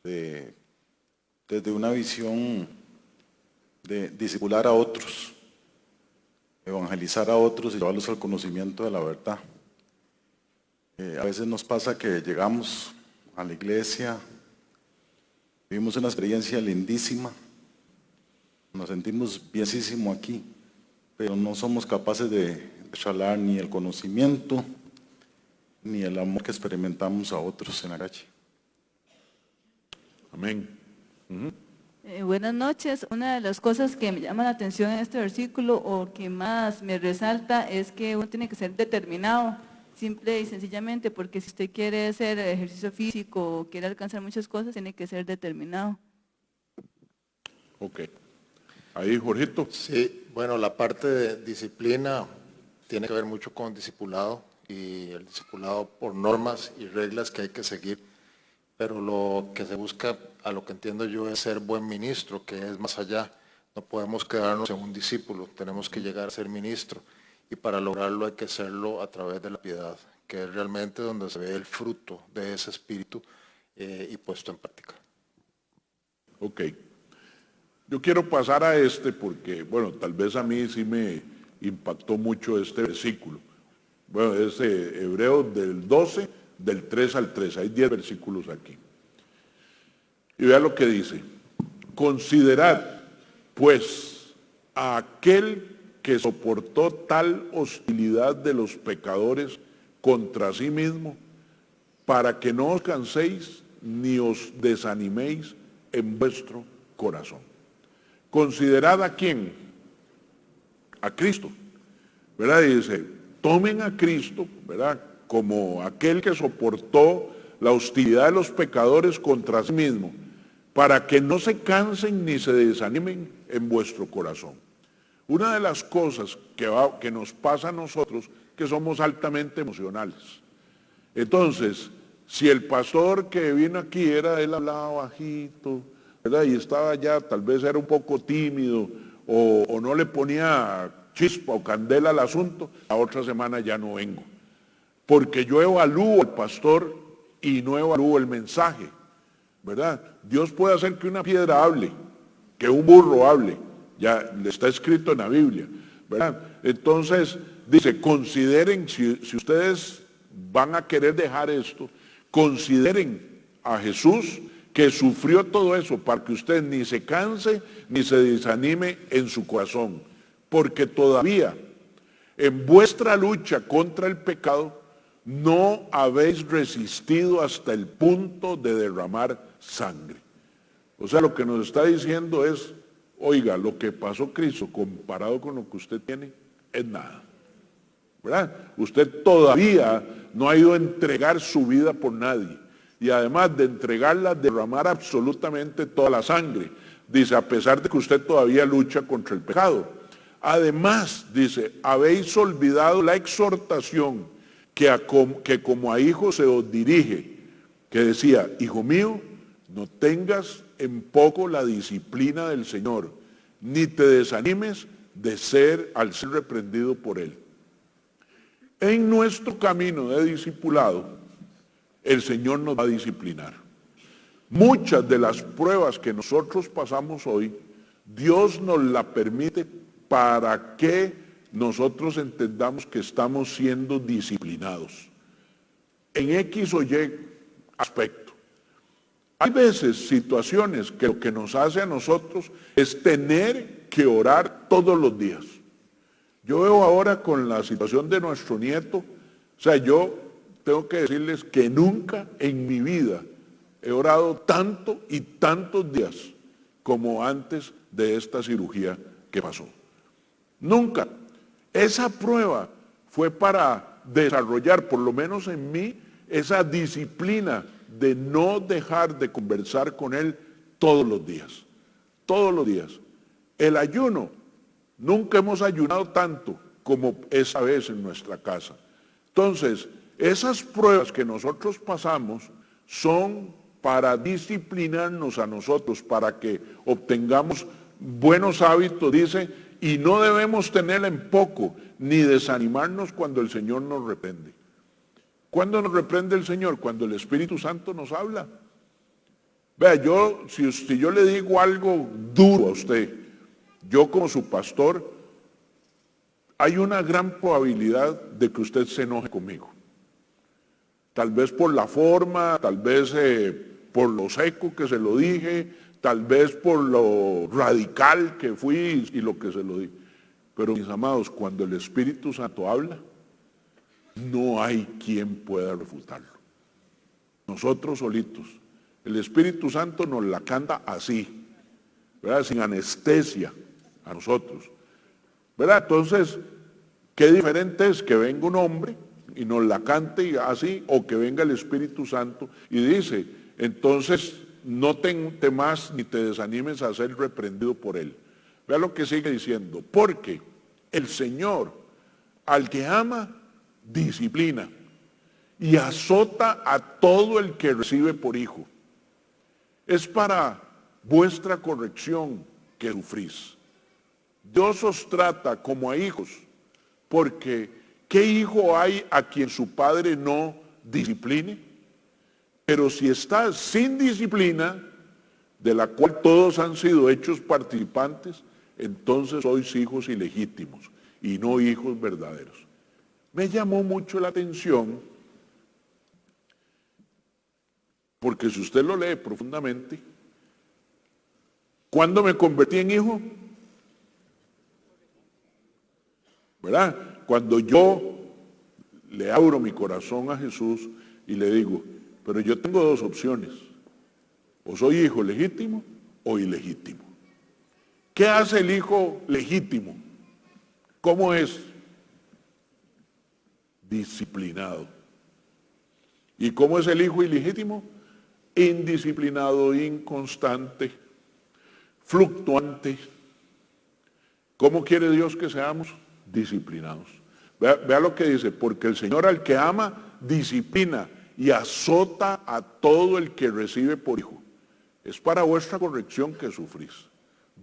Desde una visión de discipular a otros, evangelizar a otros y llevarlos al conocimiento de la verdad. A veces nos pasa que llegamos a la iglesia, vivimos una experiencia lindísima, nos sentimos bienísimo aquí, pero no somos capaces de charlar ni el conocimiento ni el amor que experimentamos a otros en la calle.
Amén.
Buenas noches. Una de las cosas que me llama la atención en este versículo o que más me resalta es que uno tiene que ser determinado, simple y sencillamente, porque si usted quiere hacer ejercicio físico o quiere alcanzar muchas cosas, tiene que ser determinado.
Ok. Ahí, Jorgito.
Sí, bueno, la parte de disciplina tiene que ver mucho con discipulado y el discipulado por normas y reglas que hay que seguir, pero lo que se busca, a lo que entiendo yo, es ser buen ministro, que es más allá. No podemos quedarnos en un discípulo, tenemos que llegar a ser ministro, y para lograrlo hay que hacerlo a través de la piedad, que es realmente donde se ve el fruto de ese espíritu y puesto en práctica.
Ok. Yo quiero pasar a porque, bueno, tal vez a mí sí me impactó mucho este versículo. Bueno, es Hebreos del 12, del 3 al 3, hay 10 versículos aquí. Y vea lo que dice. Considerad, pues, a aquel que soportó tal hostilidad de los pecadores contra sí mismo, para que no os canséis ni os desaniméis en vuestro corazón. Considerad a quién, a Cristo, ¿verdad? Y dice, tomen a Cristo, ¿verdad?, como aquel que soportó la hostilidad de los pecadores contra sí mismo, para que no se cansen ni se desanimen en vuestro corazón. Una de las cosas que nos pasa a nosotros, que somos altamente emocionales. Entonces, si el pastor que vino aquí él hablaba bajito, ¿verdad?, y estaba ya, tal vez era un poco tímido, o no le ponía chispa o candela al asunto, la otra semana ya no vengo. Porque yo evalúo al pastor y no evalúo el mensaje, ¿verdad? Dios puede hacer que una piedra hable, que un burro hable. Ya está escrito en la Biblia, ¿verdad? Entonces, dice, consideren, si ustedes van a querer dejar esto, consideren a Jesús que sufrió todo eso para que usted ni se canse ni se desanime en su corazón, porque todavía en vuestra lucha contra el pecado no habéis resistido hasta el punto de derramar sangre. O sea, lo que nos está diciendo es, oiga, lo que pasó Cristo comparado con lo que usted tiene es nada, ¿verdad? Usted todavía no ha ido a entregar su vida por nadie. Y además de entregarla, derramar absolutamente toda la sangre. Dice, a pesar de que usted todavía lucha contra el pecado. Además, dice, habéis olvidado la exhortación que como a hijos se os dirige, que decía, hijo mío, no tengas en poco la disciplina del Señor, ni te desanimes al ser reprendido por Él. En nuestro camino de discipulado, el Señor nos va a disciplinar. Muchas de las pruebas que nosotros pasamos hoy, Dios nos la permite para que nosotros entendamos que estamos siendo disciplinados en X o Y aspecto. Hay veces, situaciones que lo que nos hace a nosotros es tener que orar todos los días. Yo veo ahora con la situación de nuestro nieto, o sea, yo tengo que decirles que nunca en mi vida he orado tanto y tantos días como antes de esta cirugía que pasó. Nunca. Esa prueba fue para desarrollar, por lo menos en mí, esa disciplina de no dejar de conversar con Él todos los días. Todos los días. El ayuno, nunca hemos ayunado tanto como esa vez en nuestra casa. Entonces, esas pruebas que nosotros pasamos son para disciplinarnos a nosotros, para que obtengamos buenos hábitos, dice, y no debemos tenerla en poco, ni desanimarnos cuando el Señor nos reprende. ¿Cuándo nos reprende el Señor? Cuando el Espíritu Santo nos habla. Vea, si yo le digo algo duro a usted, yo como su pastor, hay una gran probabilidad de que usted se enoje conmigo. Tal vez por la forma, tal vez por lo seco que se lo dije, tal vez por lo radical que fui y lo que se lo dije. Pero mis amados, cuando el Espíritu Santo habla, no hay quien pueda refutarlo. Nosotros solitos. El Espíritu Santo nos la canta así, ¿verdad? Sin anestesia a nosotros, ¿verdad? Entonces, qué diferente es que venga un hombre y nos la cante así, o que venga el Espíritu Santo y dice, entonces no temas ni te desanimes a ser reprendido por Él. Vea lo que sigue diciendo, porque el Señor al que ama disciplina y azota a todo el que recibe por hijo. Es para vuestra corrección que sufrís. Dios os trata como a hijos, porque ¿qué hijo hay a quien su padre no discipline? Pero si estás sin disciplina, de la cual todos han sido hechos participantes, entonces sois hijos ilegítimos y no hijos verdaderos. Me llamó mucho la atención, porque si usted lo lee profundamente, ¿cuándo me convertí en hijo? ¿Verdad? Cuando yo le abro mi corazón a Jesús y le digo, pero yo tengo dos opciones, o soy hijo legítimo o ilegítimo. ¿Qué hace el hijo legítimo? ¿Cómo es? Disciplinado. ¿Y cómo es el hijo ilegítimo? Indisciplinado, inconstante, fluctuante. ¿Cómo quiere Dios que seamos? Disciplinados. Vea lo que dice, porque el Señor al que ama, disciplina y azota a todo el que recibe por hijo. Es para vuestra corrección que sufrís.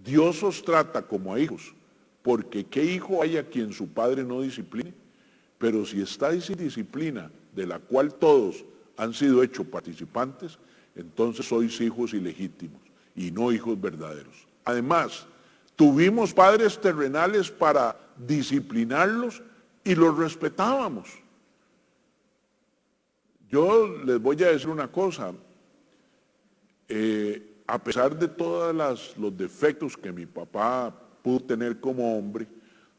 Dios os trata como a hijos, porque ¿qué hijo hay a quien su padre no discipline? Pero si estáis sin disciplina, de la cual todos han sido hechos participantes, entonces sois hijos ilegítimos y no hijos verdaderos. Además, Tuvimos padres terrenales para disciplinarlos y los respetábamos. Yo les voy a decir una cosa, a pesar de todos los defectos que mi papá pudo tener como hombre,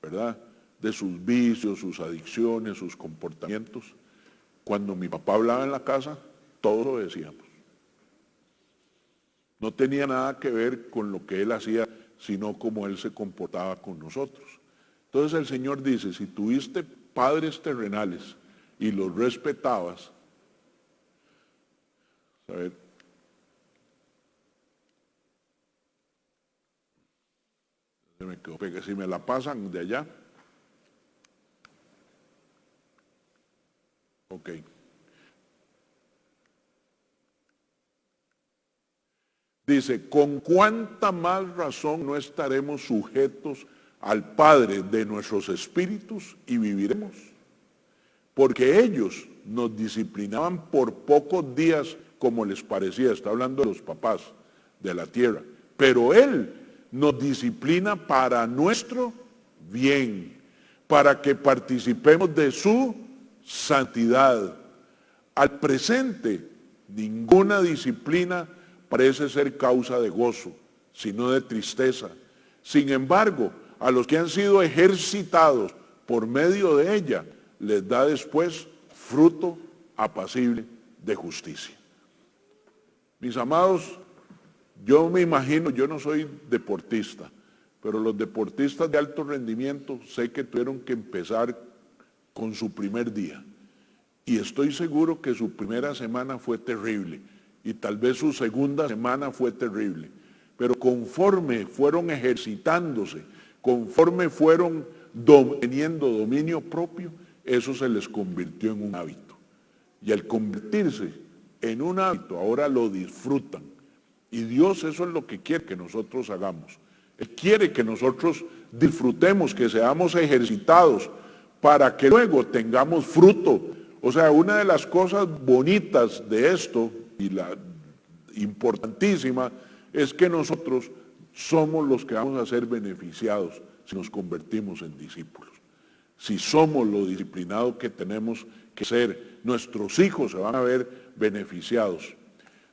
¿verdad? De sus vicios, sus adicciones, sus comportamientos, cuando mi papá hablaba en la casa, todos obedecíamos. No tenía nada que ver con lo que él hacía, sino cómo él se comportaba con nosotros. Entonces el Señor dice, si tuviste padres terrenales y los respetabas, a ver, se me quedó pegado, si me la pasan de allá. Ok. Dice, ¿con cuánta más razón no estaremos sujetos al Padre de nuestros espíritus y viviremos? Porque ellos nos disciplinaban por pocos días como les parecía, está hablando de los papás de la tierra, pero Él nos disciplina para nuestro bien, para que participemos de su santidad. Al presente, ninguna disciplina parece ser causa de gozo, sino de tristeza. Sin embargo, a los que han sido ejercitados por medio de ella, les da después fruto apacible de justicia. Mis amados, yo me imagino, yo no soy deportista, pero los deportistas de alto rendimiento sé que tuvieron que empezar con su primer día. Y estoy seguro que su primera semana fue terrible y tal vez su segunda semana fue terrible. Pero conforme fueron ejercitándose, conforme fueron teniendo dominio propio, eso se les convirtió en un hábito. Y al convertirse en un hábito, ahora lo disfrutan. Y Dios eso es lo que quiere que nosotros hagamos. Él quiere que nosotros disfrutemos, que seamos ejercitados, para que luego tengamos fruto. O sea, una de las cosas bonitas de esto, y la importantísima, es que nosotros somos los que vamos a ser beneficiados si nos convertimos en discípulos. Si somos lo disciplinados que tenemos que ser, nuestros hijos se van a ver beneficiados.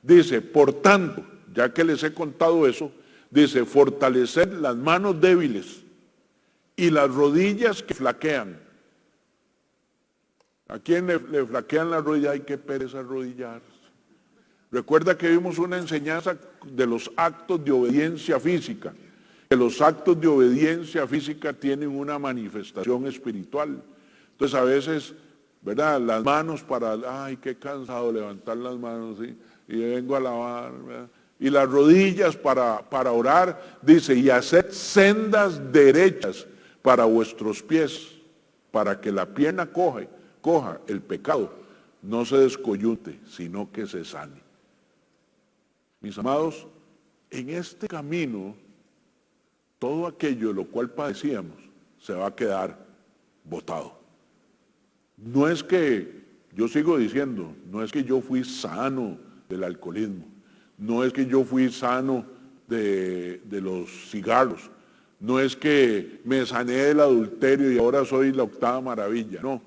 Dice, por tanto, ya que les he contado eso, dice, fortalecer las manos débiles y las rodillas que flaquean. ¿A quién le flaquean las rodillas? Ay, qué pereza arrodillarse. Recuerda que vimos una enseñanza de los actos de obediencia física, que los actos de obediencia física tienen una manifestación espiritual. Entonces a veces, ¿verdad? Las manos para, ay, qué cansado levantar las manos, ¿sí? Y vengo a lavar, ¿verdad? Y las rodillas para orar, dice, y haced sendas derechas para vuestros pies, para que la pierna coja el pecado, no se descoyunte, sino que se sane. Mis amados, en este camino, todo aquello de lo cual padecíamos se va a quedar botado. No es que, yo sigo diciendo, no es que yo fui sano del alcoholismo, no es que yo fui sano de los cigarros, no es que me sané del adulterio y ahora soy la octava maravilla, no.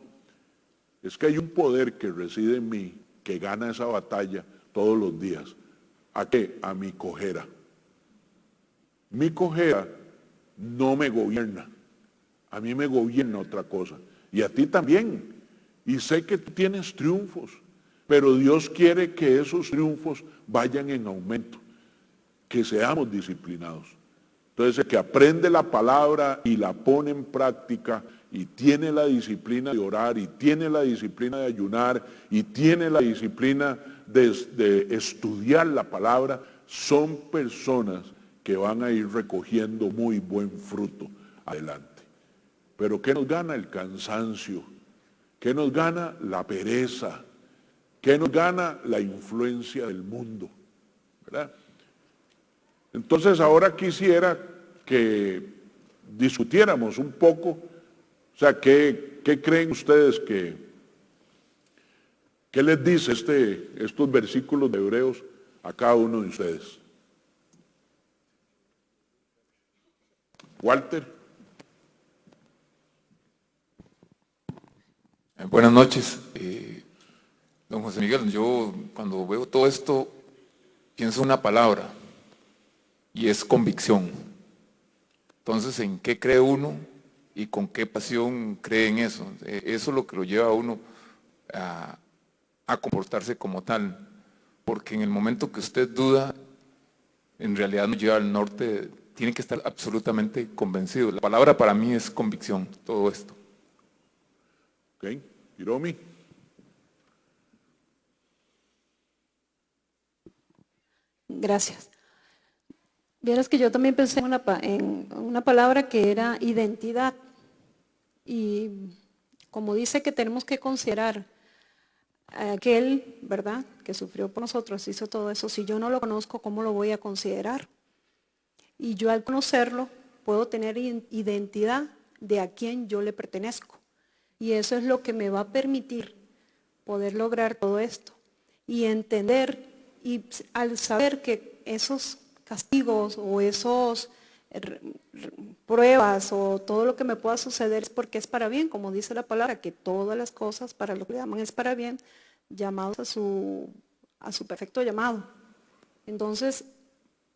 Es que hay un poder que reside en mí, que gana esa batalla todos los días. ¿A qué? A mi cojera. Mi cojera no me gobierna. A mí me gobierna otra cosa. Y a ti también. Y sé que tú tienes triunfos, pero Dios quiere que esos triunfos vayan en aumento, que seamos disciplinados. Entonces el que aprende la palabra y la pone en práctica y tiene la disciplina de orar y tiene la disciplina de ayunar y tiene la disciplina de estudiar la palabra, son personas que van a ir recogiendo muy buen fruto adelante. Pero ¿qué nos gana? El cansancio. ¿Qué nos gana? La pereza. ¿Qué nos gana? La influencia del mundo, ¿verdad? Entonces ahora quisiera que discutiéramos un poco, o sea, ¿qué creen ustedes qué les dice estos versículos de Hebreos a cada uno de ustedes? Walter.
Buenas noches. Don José Miguel, yo cuando veo todo esto pienso una palabra y es convicción. Entonces, ¿en qué cree uno y con qué pasión cree en eso? Eso es lo que lo lleva a uno a comportarse como tal, porque en el momento que usted duda, en realidad no lleva al norte, tiene que estar absolutamente convencido. La palabra para mí es convicción, todo esto.
Ok, Hiromi.
Gracias. Vieras que yo también pensé en una palabra que era identidad. Y como dice que tenemos que considerar a aquel, ¿verdad?, que sufrió por nosotros, hizo todo eso. Si yo no lo conozco, ¿cómo lo voy a considerar? Y yo al conocerlo puedo tener identidad de a quién yo le pertenezco. Y eso es lo que me va a permitir poder lograr todo esto. Y entender, y al saber que esos castigos o esos pruebas o todo lo que me pueda suceder es porque es para bien, como dice la palabra, que todas las cosas para lo que le llaman es para bien, llamados a su perfecto llamado. Entonces,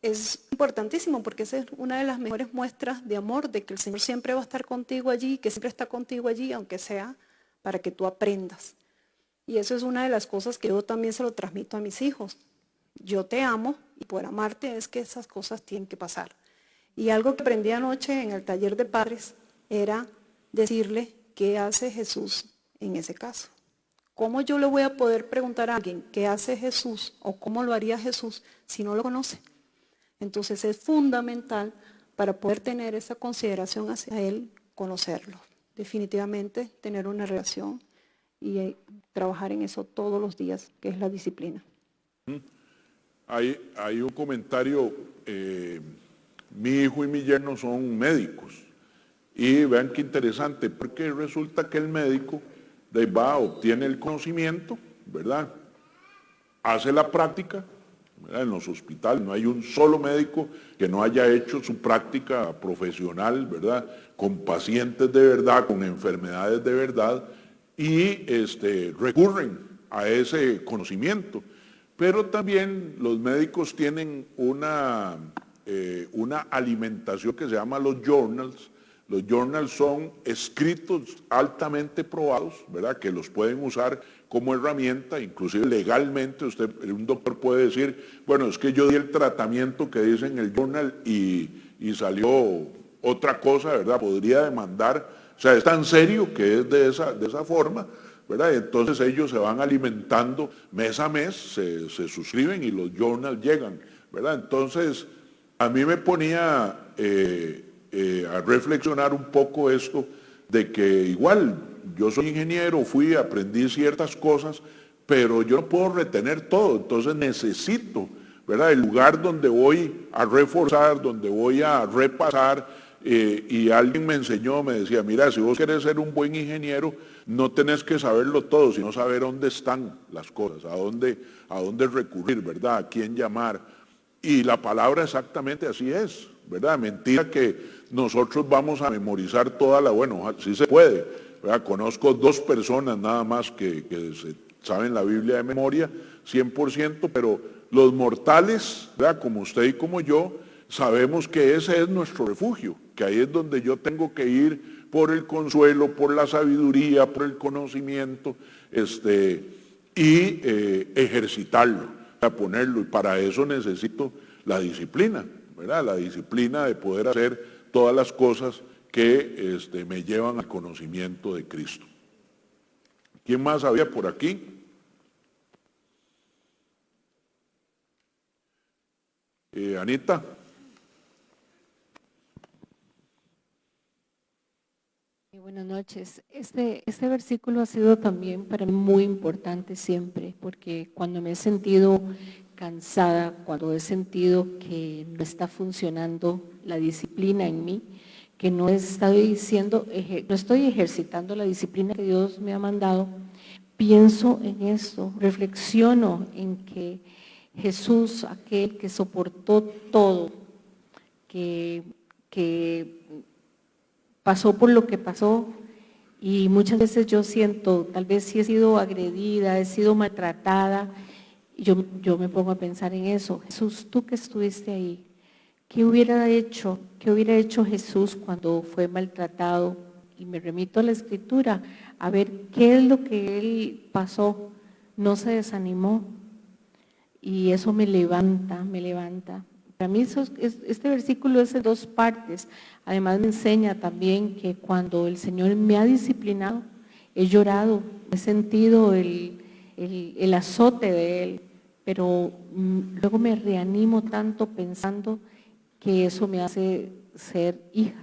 es importantísimo porque esa es una de las mejores muestras de amor, de que el Señor siempre va a estar contigo allí, que siempre está contigo allí, aunque sea para que tú aprendas. Y eso es una de las cosas que yo también se lo transmito a mis hijos. Yo te amo y por amarte es que esas cosas tienen que pasar. Y algo que aprendí anoche en el taller de padres era decirle qué hace Jesús en ese caso. ¿Cómo yo le voy a poder preguntar a alguien qué hace Jesús o cómo lo haría Jesús si no lo conoce? Entonces es fundamental para poder tener esa consideración hacia Él, conocerlo. Definitivamente tener una relación y trabajar en eso todos los días, que es la disciplina.
Hay un comentario, mi hijo y mi yerno son médicos y vean qué interesante, porque resulta que el médico obtiene el conocimiento, ¿verdad? Hace la práctica, ¿verdad? En los hospitales no hay un solo médico que no haya hecho su práctica profesional, ¿verdad? Con pacientes de verdad, con enfermedades de verdad y recurren a ese conocimiento. Pero también los médicos tienen una alimentación que se llama los journals. Los journals son escritos altamente probados, ¿verdad?, que los pueden usar como herramienta, inclusive legalmente. Un doctor puede decir, bueno, es que yo di el tratamiento que dice en el journal y salió otra cosa, ¿verdad? Podría demandar, o sea, es tan serio que es de esa forma, ¿verdad? Entonces ellos se van alimentando mes a mes, se suscriben y los journals llegan, ¿verdad? Entonces, a mí me ponía a reflexionar un poco esto de que igual yo soy ingeniero, aprendí ciertas cosas, pero yo no puedo retener todo, entonces necesito, ¿verdad?, el lugar donde voy a reforzar, donde voy a repasar. Y alguien me enseñó, me decía, mira, si vos querés ser un buen ingeniero, no tenés que saberlo todo, sino saber dónde están las cosas, a dónde recurrir, ¿verdad?, a quién llamar. Y la palabra exactamente así es, ¿verdad? Mentira que nosotros vamos a memorizar bueno, sí se puede, ¿verdad? Conozco 2 personas nada más que saben la Biblia de memoria, 100%, pero los mortales, ¿verdad?, como usted y como yo, sabemos que ese es nuestro refugio, que ahí es donde yo tengo que ir por el consuelo, por la sabiduría, por el conocimiento, y ejercitarlo, ponerlo, y para eso necesito la disciplina, ¿verdad? La disciplina de poder hacer todas las cosas que me llevan al conocimiento de Cristo. ¿Quién más había por aquí? Anita.
Buenas noches. Este versículo ha sido también para mí muy importante siempre, porque cuando me he sentido cansada, cuando he sentido que no está funcionando la disciplina en mí, que no estoy ejercitando la disciplina que Dios me ha mandado, pienso en esto, reflexiono en que Jesús, aquel que soportó todo, que pasó por lo que pasó y muchas veces yo siento, tal vez si he sido agredida, he sido maltratada, yo me pongo a pensar en eso. Jesús, tú que estuviste ahí, ¿qué hubiera hecho Jesús cuando fue maltratado? Y me remito a la Escritura, a ver qué es lo que él pasó. No se desanimó y eso me levanta. Para mí este versículo es de dos partes. Además me enseña también que cuando el Señor me ha disciplinado, he llorado, he sentido el azote de Él, pero luego me reanimo tanto pensando que eso me hace ser hija,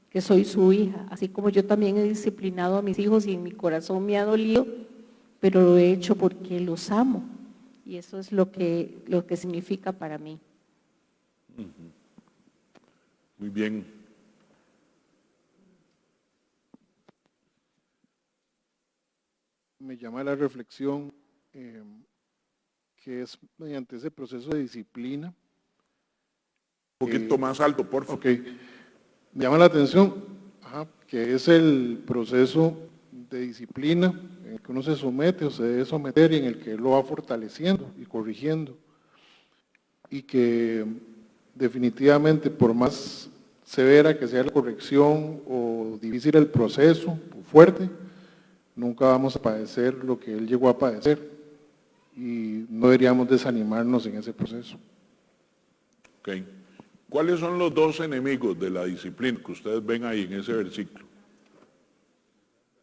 que soy su hija, así como yo también he disciplinado a mis hijos y en mi corazón me ha dolido, pero lo he hecho porque los amo y eso es lo que significa para mí.
Muy bien.
Me llama la reflexión que es mediante ese proceso de disciplina.
Un poquito más alto, por favor.
Ok. Me llama la atención que es el proceso de disciplina en el que uno se somete o se debe someter y en el que lo va fortaleciendo y corrigiendo. Y que definitivamente por más severa que sea la corrección o difícil el proceso, o fuerte, nunca vamos a padecer lo que él llegó a padecer y no deberíamos desanimarnos en ese proceso.
Ok. ¿Cuáles son los dos enemigos de la disciplina que ustedes ven ahí en ese versículo?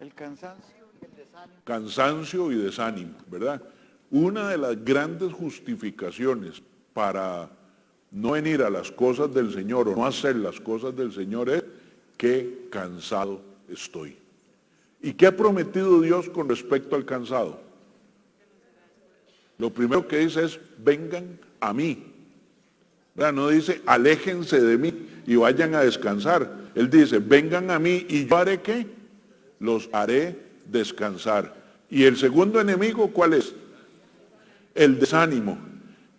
El cansancio y el desánimo.
Cansancio y desánimo, ¿verdad? Una de las grandes justificaciones para no venir a las cosas del Señor o no hacer las cosas del Señor es que cansado estoy. ¿Y qué ha prometido Dios con respecto al cansado? Lo primero que dice es, vengan a mí. ¿Verdad? No dice, aléjense de mí y vayan a descansar. Él dice, vengan a mí y yo haré ¿qué? Los haré descansar. ¿Y el segundo enemigo cuál es? El desánimo.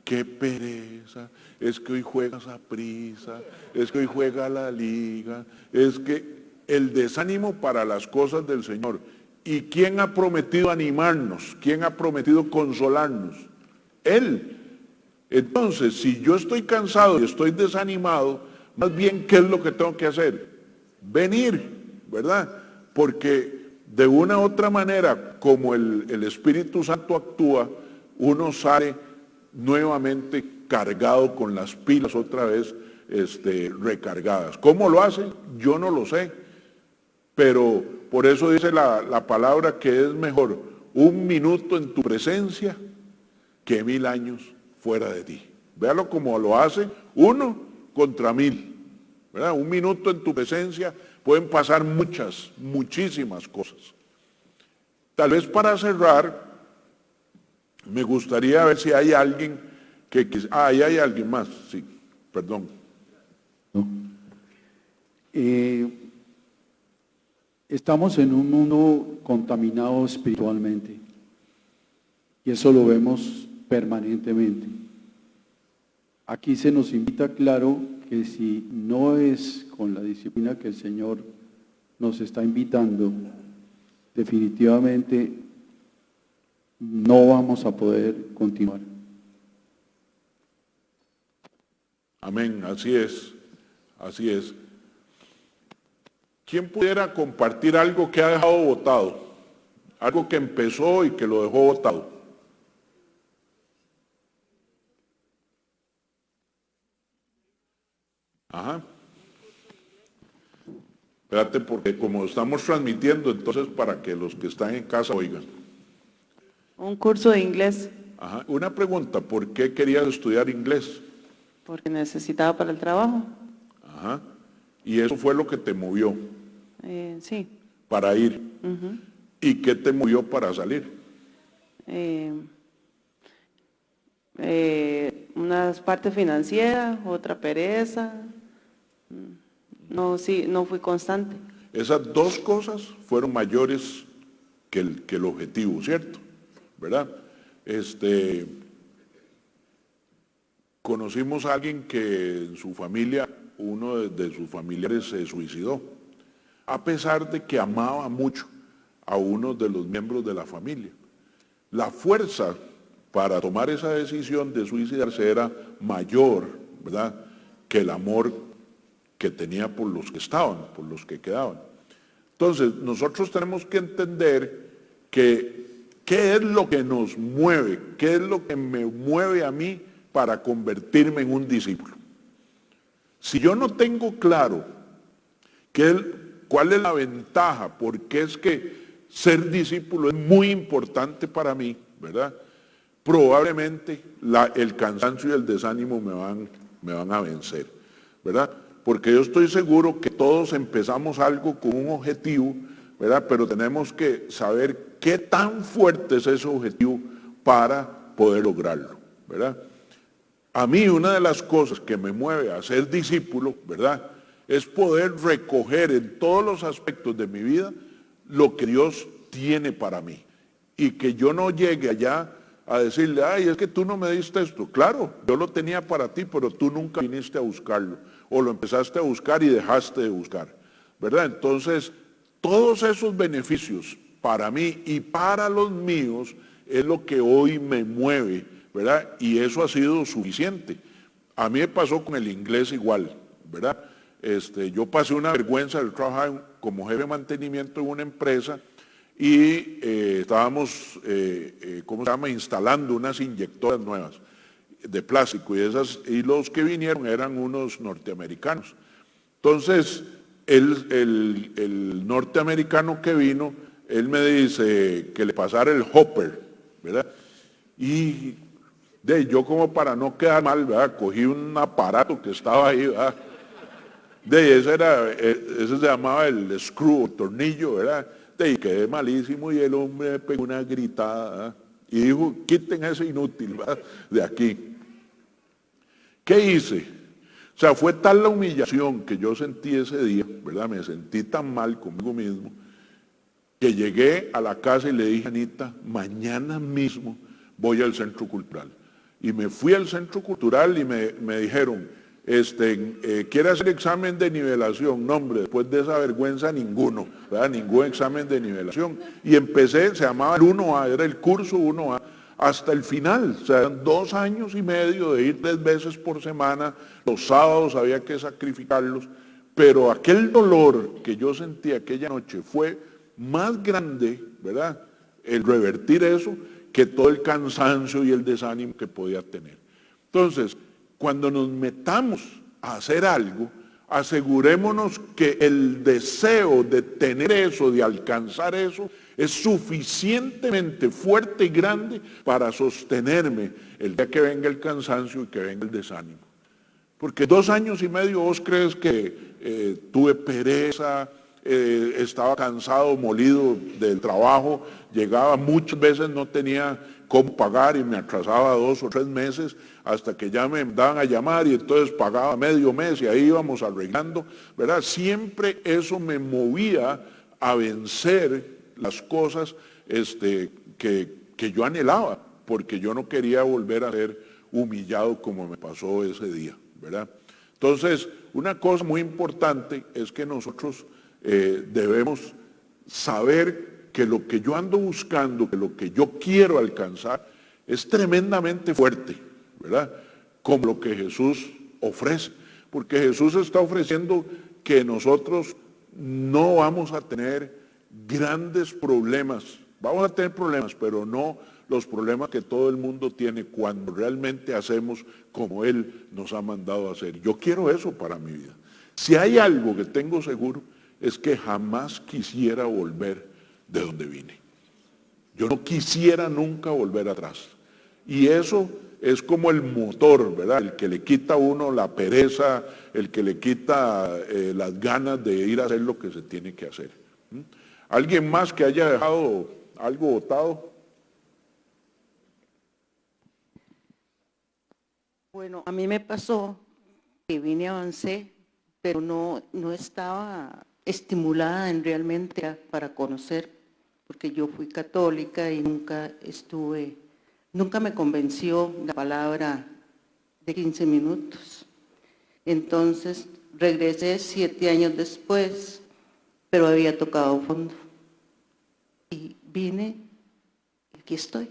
Qué pereza, es que hoy juega Saprissa, es que hoy juega la liga, es que el desánimo para las cosas del Señor. ¿Y quién ha prometido animarnos? ¿Quién ha prometido consolarnos? Él. Entonces, si yo estoy cansado y estoy desanimado, más bien, ¿qué es lo que tengo que hacer? Venir, ¿verdad? Porque de una u otra manera, como el Espíritu Santo actúa, uno sale nuevamente cargado con las pilas otra vez recargadas. ¿Cómo lo hace? Yo no lo sé. Pero por eso dice la palabra que es mejor 1 minuto en tu presencia que 1000 años fuera de ti. Véalo como lo hace 1 contra 1000. ¿Verdad? 1 minuto en tu presencia pueden pasar muchísimas cosas. Tal vez para cerrar, me gustaría ver si hay alguien ahí hay alguien más, sí, perdón.
No. Estamos en un mundo contaminado espiritualmente y eso lo vemos permanentemente. Aquí se nos invita claro que si no es con la disciplina que el Señor nos está invitando, definitivamente no vamos a poder continuar.
Amén, así es, así es. ¿Quién pudiera compartir algo que ha dejado botado? Algo que empezó y que lo dejó botado. Ajá. Espérate, porque como estamos transmitiendo, entonces para que los que están en casa oigan.
Un curso de inglés.
Ajá. Una pregunta, ¿por qué querías estudiar inglés?
Porque necesitaba para el trabajo.
Ajá. Y eso fue lo que te movió.
Sí.
Para ir. ¿Y qué te movió para salir?
Una parte financiera, otra pereza. No fui constante.
Esas dos cosas fueron mayores que el objetivo, ¿cierto? ¿Verdad? Conocimos a alguien que en su familia, uno de sus familiares se suicidó. a pesar de que amaba mucho a uno de los miembros de la familia. La fuerza para tomar esa decisión de suicidarse era mayor, ¿verdad?, que el amor que tenía por los que estaban, por los que quedaban. Entonces, nosotros tenemos que entender que qué es lo que nos mueve, qué es lo que me mueve a mí para convertirme en un discípulo. Si yo no tengo claro cuál es la ventaja, porque es que ser discípulo es muy importante para mí, ¿verdad?, probablemente el cansancio y el desánimo me van a vencer, ¿verdad? Porque yo estoy seguro que todos empezamos algo con un objetivo, ¿verdad? Pero tenemos que saber qué tan fuerte es ese objetivo para poder lograrlo, ¿verdad? A mí una de las cosas que me mueve a ser discípulo, ¿verdad?, es poder recoger en todos los aspectos de mi vida lo que Dios tiene para mí. Y que yo no llegue allá a decirle, ay, es que tú no me diste esto. Claro, yo lo tenía para ti, pero tú nunca viniste a buscarlo. O lo empezaste a buscar y dejaste de buscar, ¿verdad? Entonces, todos esos beneficios para mí y para los míos es lo que hoy me mueve, ¿verdad? Y eso ha sido suficiente. A mí me pasó con el inglés igual, ¿verdad? Yo pasé una vergüenza del trabajo como jefe de mantenimiento en una empresa y estábamos, ¿cómo se llama?, instalando unas inyectoras nuevas de plástico y los que vinieron eran unos norteamericanos. Entonces, el norteamericano que vino, él me dice que le pasara el hopper, ¿verdad? Y yo como para no quedar mal, ¿verdad?, cogí un aparato que estaba ahí, ¿verdad? Ese se llamaba el screw, el tornillo, ¿verdad? Y quedé malísimo y el hombre me pegó una gritada, ¿verdad?, y dijo, quiten ese inútil, ¿verdad?, de aquí. ¿Qué hice? O sea, fue tal la humillación que yo sentí ese día, ¿verdad? Me sentí tan mal conmigo mismo, que llegué a la casa y le dije a Anita, mañana mismo voy al centro cultural. Y me fui al centro cultural y me dijeron, ¿quiere hacer examen de nivelación? No, hombre, después de esa vergüenza ninguno, ¿verdad? Ningún examen de nivelación. Y empecé, se llamaba el 1A, era el curso 1A, hasta el final. O sea, eran 2 años y medio de ir 3 veces por semana, los sábados había que sacrificarlos, pero aquel dolor que yo sentí aquella noche fue más grande, ¿verdad?, el revertir eso, que todo el cansancio y el desánimo que podía tener. Entonces, cuando nos metamos a hacer algo, asegurémonos que el deseo de tener eso, de alcanzar eso, es suficientemente fuerte y grande para sostenerme el día que venga el cansancio y que venga el desánimo. Porque 2 años y medio vos crees que tuve pereza, estaba cansado, molido del trabajo, llegaba muchas veces, no tenía cómo pagar y me atrasaba 2 o 3 meses hasta que ya me daban a llamar y entonces pagaba medio mes y ahí íbamos arreglando, ¿verdad? Siempre eso me movía a vencer las cosas que yo anhelaba, porque yo no quería volver a ser humillado como me pasó ese día, ¿verdad? Entonces, una cosa muy importante es que nosotros debemos saber que lo que yo ando buscando, que lo que yo quiero alcanzar, es tremendamente fuerte, ¿verdad? Como lo que Jesús ofrece. Porque Jesús está ofreciendo que nosotros no vamos a tener grandes problemas. Vamos a tener problemas, pero no los problemas que todo el mundo tiene cuando realmente hacemos como Él nos ha mandado a hacer. Yo quiero eso para mi vida. Si hay algo que tengo seguro, es que jamás quisiera volver de donde vine. Yo no quisiera nunca volver atrás. Y eso es como el motor, ¿verdad? El que le quita a uno la pereza, el que le quita las ganas de ir a hacer lo que se tiene que hacer. ¿Alguien más que haya dejado algo botado?
Bueno, a mí me pasó que vine, avancé, pero no estaba estimulada en realmente para conocer, porque yo fui católica y nunca me convenció la palabra de 15 minutos. Entonces regresé 7 años después pero había tocado fondo. Y vine, y aquí estoy.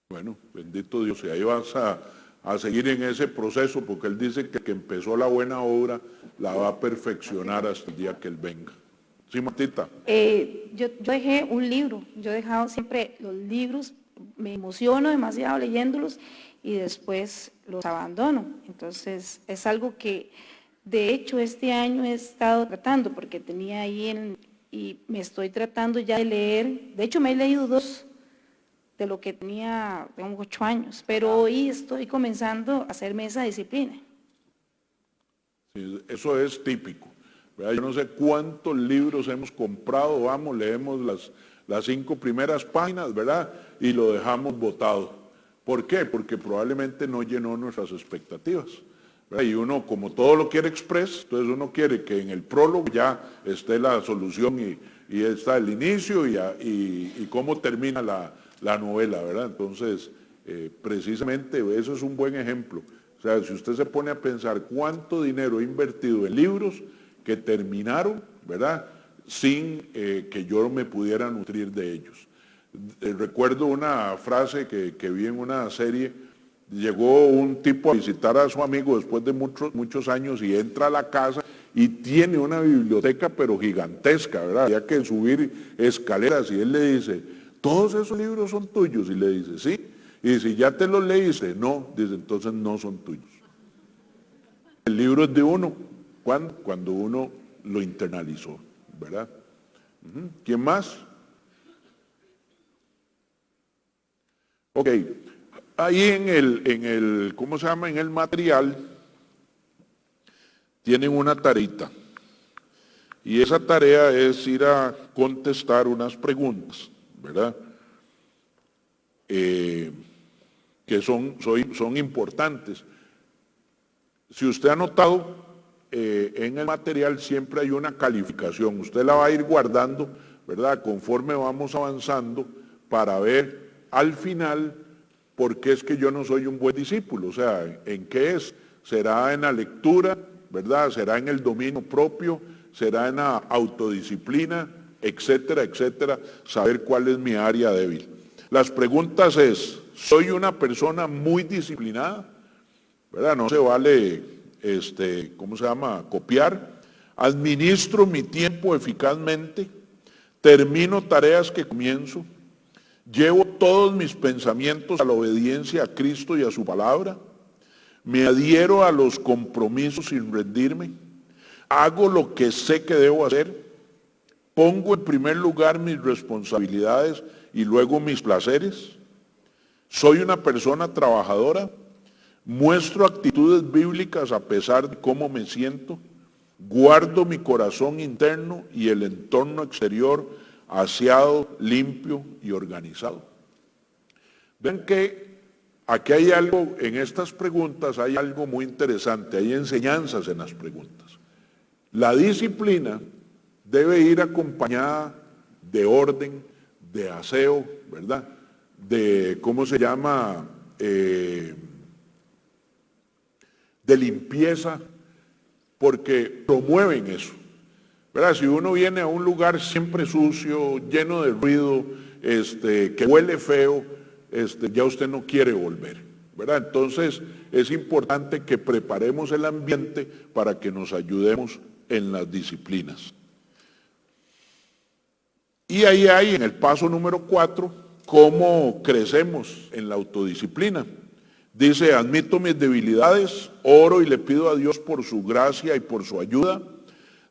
Bueno, bendito Dios, y ahí vas a seguir en ese proceso, porque Él dice que el que empezó la buena obra la va a perfeccionar hasta el día que Él venga. Sí, Martita.
Yo dejé un libro, yo he dejado siempre los libros, me emociono demasiado leyéndolos y después los abandono. Entonces es algo que de hecho este año he estado tratando, porque tenía ahí y me estoy tratando ya de leer. De hecho me he leído 2 de lo que tenía, tengo 8 años, pero hoy estoy comenzando a hacerme esa disciplina.
Sí, eso es típico, ¿verdad? Yo no sé cuántos libros hemos comprado, vamos, leemos las 5 primeras páginas, ¿verdad? Y lo dejamos botado. ¿Por qué? Porque probablemente no llenó nuestras expectativas, ¿verdad? Y uno, como todo lo quiere express, entonces uno quiere que en el prólogo ya esté la solución y está el inicio y cómo termina la novela, ¿verdad? Entonces, precisamente eso es un buen ejemplo. O sea, si usted se pone a pensar cuánto dinero he invertido en libros que terminaron, ¿verdad?, sin que yo me pudiera nutrir de ellos. Recuerdo una frase que vi en una serie. Llegó un tipo a visitar a su amigo después de muchos años y entra a la casa y tiene una biblioteca pero gigantesca, ¿verdad? Había que subir escaleras y él le dice, ¿todos esos libros son tuyos? Y le dice, sí. Y dice, ¿ya te los leíste? No. Dice, entonces no son tuyos. El libro es de uno. ¿Cuándo? Cuando uno lo internalizó, ¿verdad? ¿Quién más? Ok. Ahí en el, ¿cómo se llama? En el material tienen una tareita. Y esa tarea es ir a contestar unas preguntas, ¿verdad? Que son importantes. Si usted ha notado, en el material siempre hay una calificación. Usted la va a ir guardando, ¿verdad? Conforme vamos avanzando para ver al final por qué es que yo no soy un buen discípulo. O sea, ¿en qué es? ¿Será en la lectura, verdad? ¿Será en el dominio propio? ¿Será en la autodisciplina? Etcétera, etcétera. Saber cuál es mi área débil. Las preguntas es, ¿soy una persona muy disciplinada? ¿Verdad? No se vale, ¿cómo se llama? Copiar. ¿Administro mi tiempo eficazmente? ¿Termino tareas que comienzo? ¿Llevo todos mis pensamientos a la obediencia a Cristo y a su palabra? ¿Me adhiero a los compromisos sin rendirme? ¿Hago lo que sé que debo hacer? ¿Pongo en primer lugar mis responsabilidades y luego mis placeres? ¿Soy una persona trabajadora? ¿Muestro actitudes bíblicas a pesar de cómo me siento? ¿Guardo mi corazón interno y el entorno exterior aseado, limpio y organizado? Ven que aquí hay algo, en estas preguntas hay algo muy interesante, hay enseñanzas en las preguntas. La disciplina debe ir acompañada de orden, de aseo, ¿verdad? De, ¿cómo se llama? De limpieza, porque promueven eso. ¿Verdad? Si uno viene a un lugar siempre sucio, lleno de ruido, que huele feo, ya usted no quiere volver, ¿verdad? Entonces es importante que preparemos el ambiente para que nos ayudemos en las disciplinas. Y ahí hay en el paso número 4, cómo crecemos en la autodisciplina. Dice, admito mis debilidades, oro y le pido a Dios por su gracia y por su ayuda.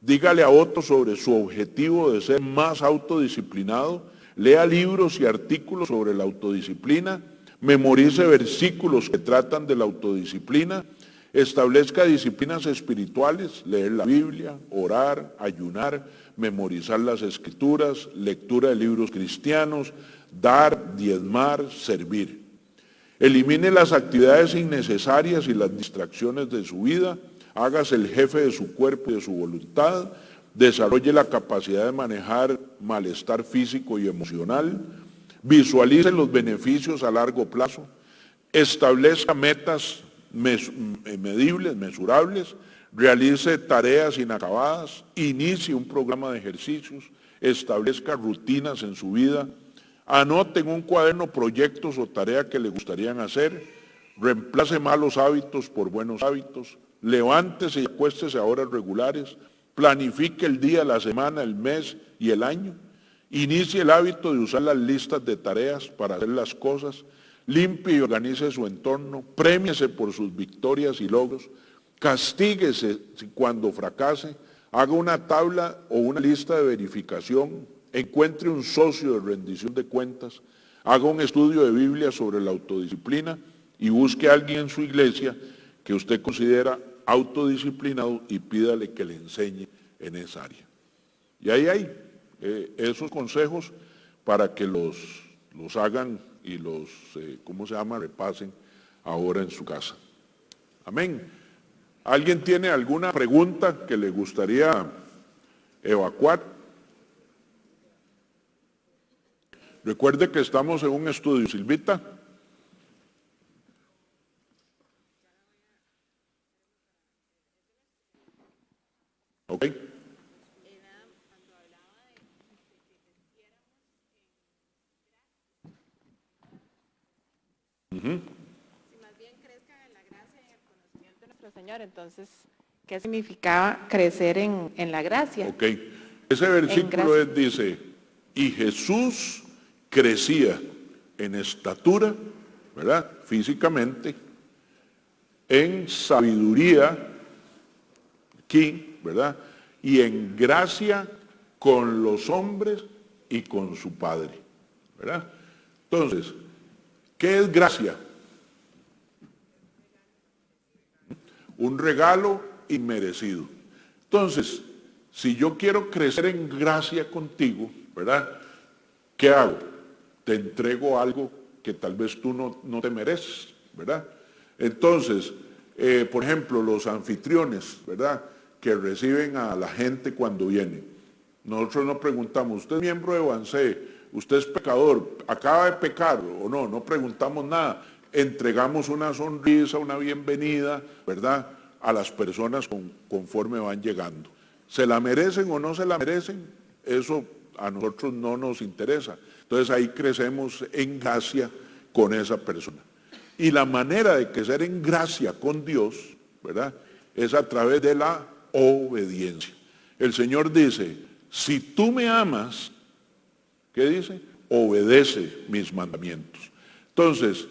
Dígale a otros sobre su objetivo de ser más autodisciplinado. Lea libros y artículos sobre la autodisciplina. Memorice versículos que tratan de la autodisciplina. Establezca disciplinas espirituales, leer la Biblia, orar, ayunar, memorizar las escrituras, lectura de libros cristianos, dar, diezmar, servir. Elimine las actividades innecesarias y las distracciones de su vida. Hágase el jefe de su cuerpo y de su voluntad. Desarrolle la capacidad de manejar malestar físico y emocional. Visualice los beneficios a largo plazo. Establezca metas medibles, mesurables. realice tareas inacabadas, inicie un programa de ejercicios, establezca rutinas en su vida, anote en un cuaderno proyectos o tareas que le gustarían hacer, reemplace malos hábitos por buenos hábitos, levántese y acuéstese a horas regulares, planifique el día, la semana, el mes y el año, inicie el hábito de usar las listas de tareas para hacer las cosas, limpie y organice su entorno, prémiese por sus victorias y logros, castíguese cuando fracase, haga una tabla o una lista de verificación, encuentre un socio de rendición de cuentas, haga un estudio de Biblia sobre la autodisciplina y busque a alguien en su iglesia que usted considera autodisciplinado y pídale que le enseñe en esa área. Y ahí hay esos consejos para que los hagan y los, repasen ahora en su casa. Amén. ¿Alguien tiene alguna pregunta que le gustaría evacuar? Recuerde que estamos en un estudio. Silvita. Ok.
Si más bien crezcan en la gracia y en el conocimiento de nuestro Señor, entonces, ¿qué significaba crecer en la gracia?
Ok, ese versículo dice, y Jesús crecía en estatura, ¿verdad? Físicamente, en sabiduría, aquí, ¿verdad? Y en gracia con los hombres y con su Padre, ¿verdad? Entonces, ¿qué es gracia? Un regalo inmerecido. Entonces, si yo quiero crecer en gracia contigo, ¿verdad? ¿Qué hago? Te entrego algo que tal vez tú no te mereces, ¿verdad? Entonces, por ejemplo, los anfitriones, ¿verdad? Que reciben a la gente cuando viene. Nosotros no preguntamos, ¿usted es miembro de Bancé? ¿Usted es pecador? ¿Acaba de pecar o no? No preguntamos nada. Entregamos una sonrisa, una bienvenida, ¿verdad? A las personas conforme van llegando. ¿Se la merecen o no se la merecen? Eso a nosotros no nos interesa. Entonces ahí crecemos en gracia con esa persona. Y la manera de crecer en gracia con Dios, ¿verdad? Es a través de la obediencia. El Señor dice, si tú me amas, ¿qué dice? Obedece mis mandamientos. Entonces,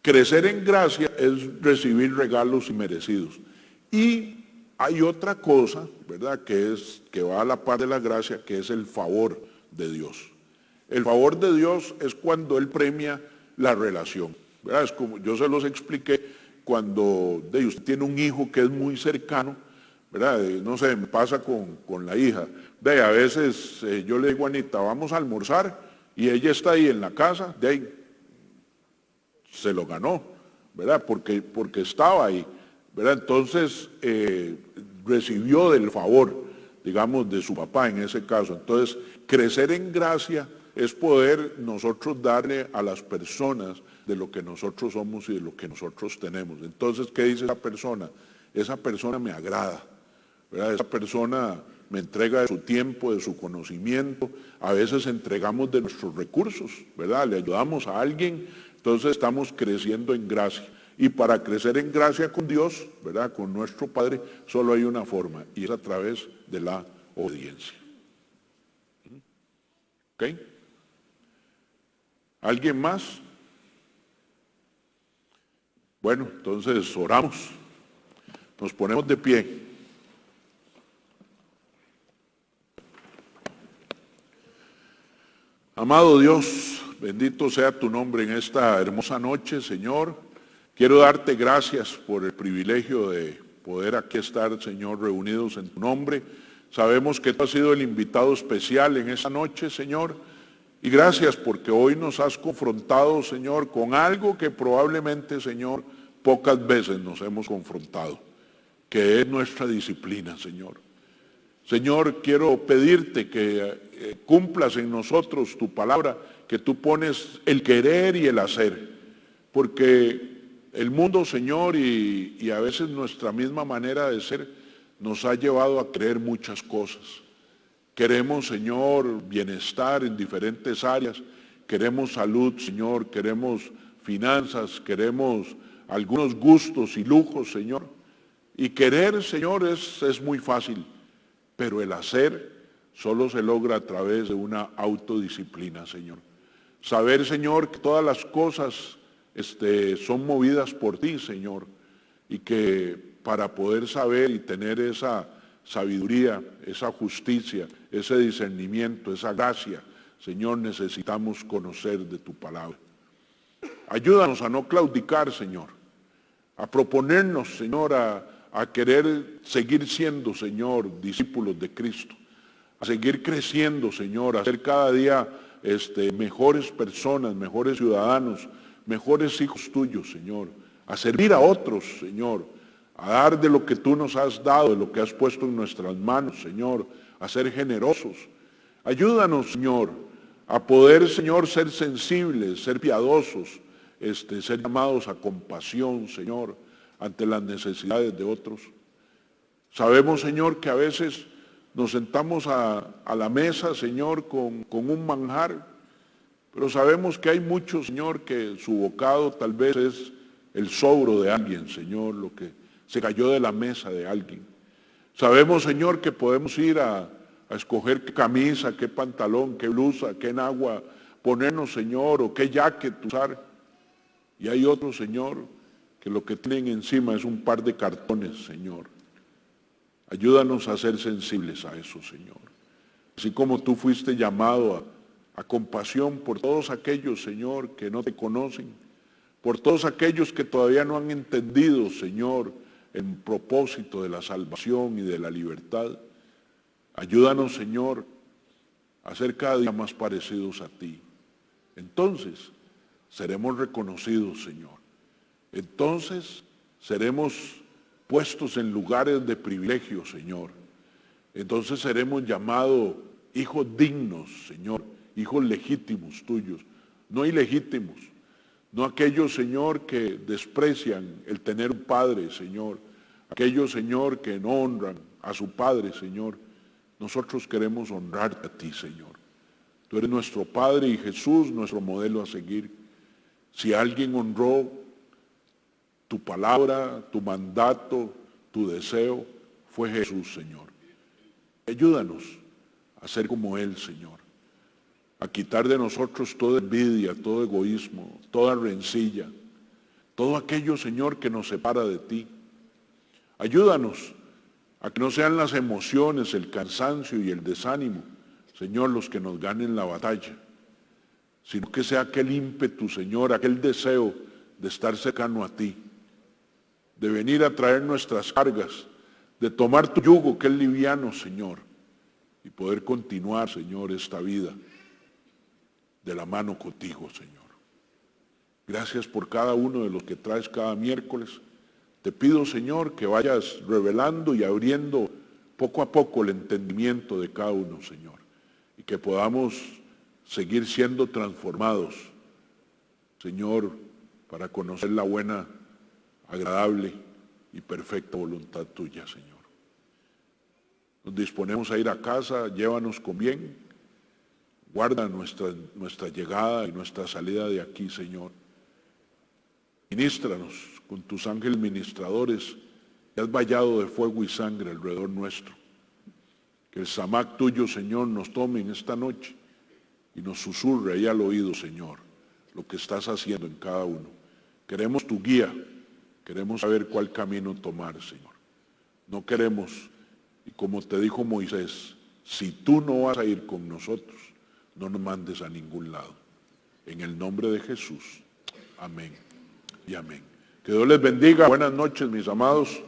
crecer en gracia es recibir regalos inmerecidos. Y hay otra cosa, ¿verdad? Que va a la par de la gracia, que es el favor de Dios. El favor de Dios es cuando Él premia la relación, ¿verdad? Es como yo se los expliqué cuando usted tiene un hijo que es muy cercano, ¿verdad? No sé, me pasa con la hija. A veces yo le digo a Anita, vamos a almorzar, y ella está ahí en la casa, de ahí se lo ganó, ¿verdad? Porque estaba ahí, ¿verdad? Entonces recibió del favor, digamos, de su papá en ese caso. Entonces, crecer en gracia es poder nosotros darle a las personas de lo que nosotros somos y de lo que nosotros tenemos. Entonces, ¿qué dice esa persona? Esa persona me agrada, ¿verdad? Esa persona me entrega de su tiempo, de su conocimiento. A veces entregamos de nuestros recursos, ¿verdad? Le ayudamos a alguien, entonces estamos creciendo en gracia. Y para crecer en gracia con Dios, ¿verdad? Con nuestro Padre, solo hay una forma, y es a través de la obediencia. ¿Ok? ¿Alguien más? Bueno, entonces oramos. Nos ponemos de pie. Amado Dios, bendito sea tu nombre en esta hermosa noche, Señor. Quiero darte gracias por el privilegio de poder aquí estar, Señor, reunidos en tu nombre. Sabemos que tú has sido el invitado especial en esta noche, Señor. Y gracias porque hoy nos has confrontado, Señor, con algo que probablemente, Señor, pocas veces nos hemos confrontado, que es nuestra disciplina, Señor. Señor, quiero pedirte que cumplas en nosotros tu palabra, que tú pones el querer y el hacer, porque el mundo, Señor, y a veces nuestra misma manera de ser nos ha llevado a creer muchas cosas. Queremos, Señor, bienestar en diferentes áreas, queremos salud, Señor, queremos finanzas, queremos algunos gustos y lujos, Señor. Y querer, Señor, es muy fácil, pero el hacer solo se logra a través de una autodisciplina, Señor. Saber, Señor, que todas las cosas son movidas por ti, Señor, y que para poder saber y tener esa sabiduría, esa justicia, ese discernimiento, esa gracia, Señor, necesitamos conocer de tu palabra. Ayúdanos a no claudicar, Señor, a proponernos, Señor, a querer seguir siendo, Señor, discípulos de Cristo, a seguir creciendo, Señor, a ser cada día mejores personas, mejores ciudadanos, mejores hijos tuyos, Señor, a servir a otros, Señor, a dar de lo que tú nos has dado, de lo que has puesto en nuestras manos, Señor, a ser generosos. Ayúdanos, Señor, a poder, Señor, ser sensibles, ser piadosos, ser llamados a compasión, Señor, ante las necesidades de otros. Sabemos, Señor, que a veces nos sentamos a la mesa, Señor, con un manjar, pero sabemos que hay muchos, Señor, que su bocado tal vez es el sobro de alguien, Señor, lo que se cayó de la mesa de alguien. Sabemos, Señor, que podemos ir a escoger qué camisa, qué pantalón, qué blusa, qué enagua ponernos, Señor, o qué jacket usar. Y hay otros, Señor, que lo que tienen encima es un par de cartones, Señor. Ayúdanos a ser sensibles a eso, Señor. Así como tú fuiste llamado a compasión por todos aquellos, Señor, que no te conocen, por todos aquellos que todavía no han entendido, Señor, el propósito de la salvación y de la libertad. Ayúdanos, Señor, a ser cada día más parecidos a ti. Entonces seremos reconocidos, Señor. Entonces seremos puestos en lugares de privilegio, Señor. Entonces seremos llamados hijos dignos, Señor, hijos legítimos tuyos, no ilegítimos, no aquellos, Señor, que desprecian el tener un padre, Señor, aquellos, Señor, que no honran a su padre, Señor. Nosotros queremos honrarte a ti, Señor. Tú eres nuestro Padre y Jesús nuestro modelo a seguir. Si alguien honró tu palabra, tu mandato, tu deseo, fue Jesús, Señor. Ayúdanos a ser como Él, Señor. A quitar de nosotros toda envidia, todo egoísmo, toda rencilla, todo aquello, Señor, que nos separa de ti. Ayúdanos a que no sean las emociones, el cansancio y el desánimo, Señor, los que nos ganen la batalla, sino que sea aquel ímpetu, Señor, aquel deseo de estar cercano a ti, de venir a traer nuestras cargas, de tomar tu yugo que es liviano, Señor, y poder continuar, Señor, esta vida de la mano contigo, Señor. Gracias por cada uno de los que traes cada miércoles. Te pido, Señor, que vayas revelando y abriendo poco a poco el entendimiento de cada uno, Señor, y que podamos seguir siendo transformados, Señor, para conocer la buena, agradable y perfecta voluntad tuya, Señor. Nos disponemos a ir a casa, llévanos con bien, guarda nuestra llegada y nuestra salida de aquí, Señor. Ministranos con tus ángeles ministradores, que has vallado de fuego y sangre alrededor nuestro. Que el samac tuyo, Señor, nos tome en esta noche y nos susurre ahí al oído, Señor, lo que estás haciendo en cada uno. Queremos tu guía, queremos saber cuál camino tomar, Señor. No queremos, y como te dijo Moisés, si tú no vas a ir con nosotros, no nos mandes a ningún lado. En el nombre de Jesús. Amén y amén. Que Dios les bendiga. Buenas noches, mis amados.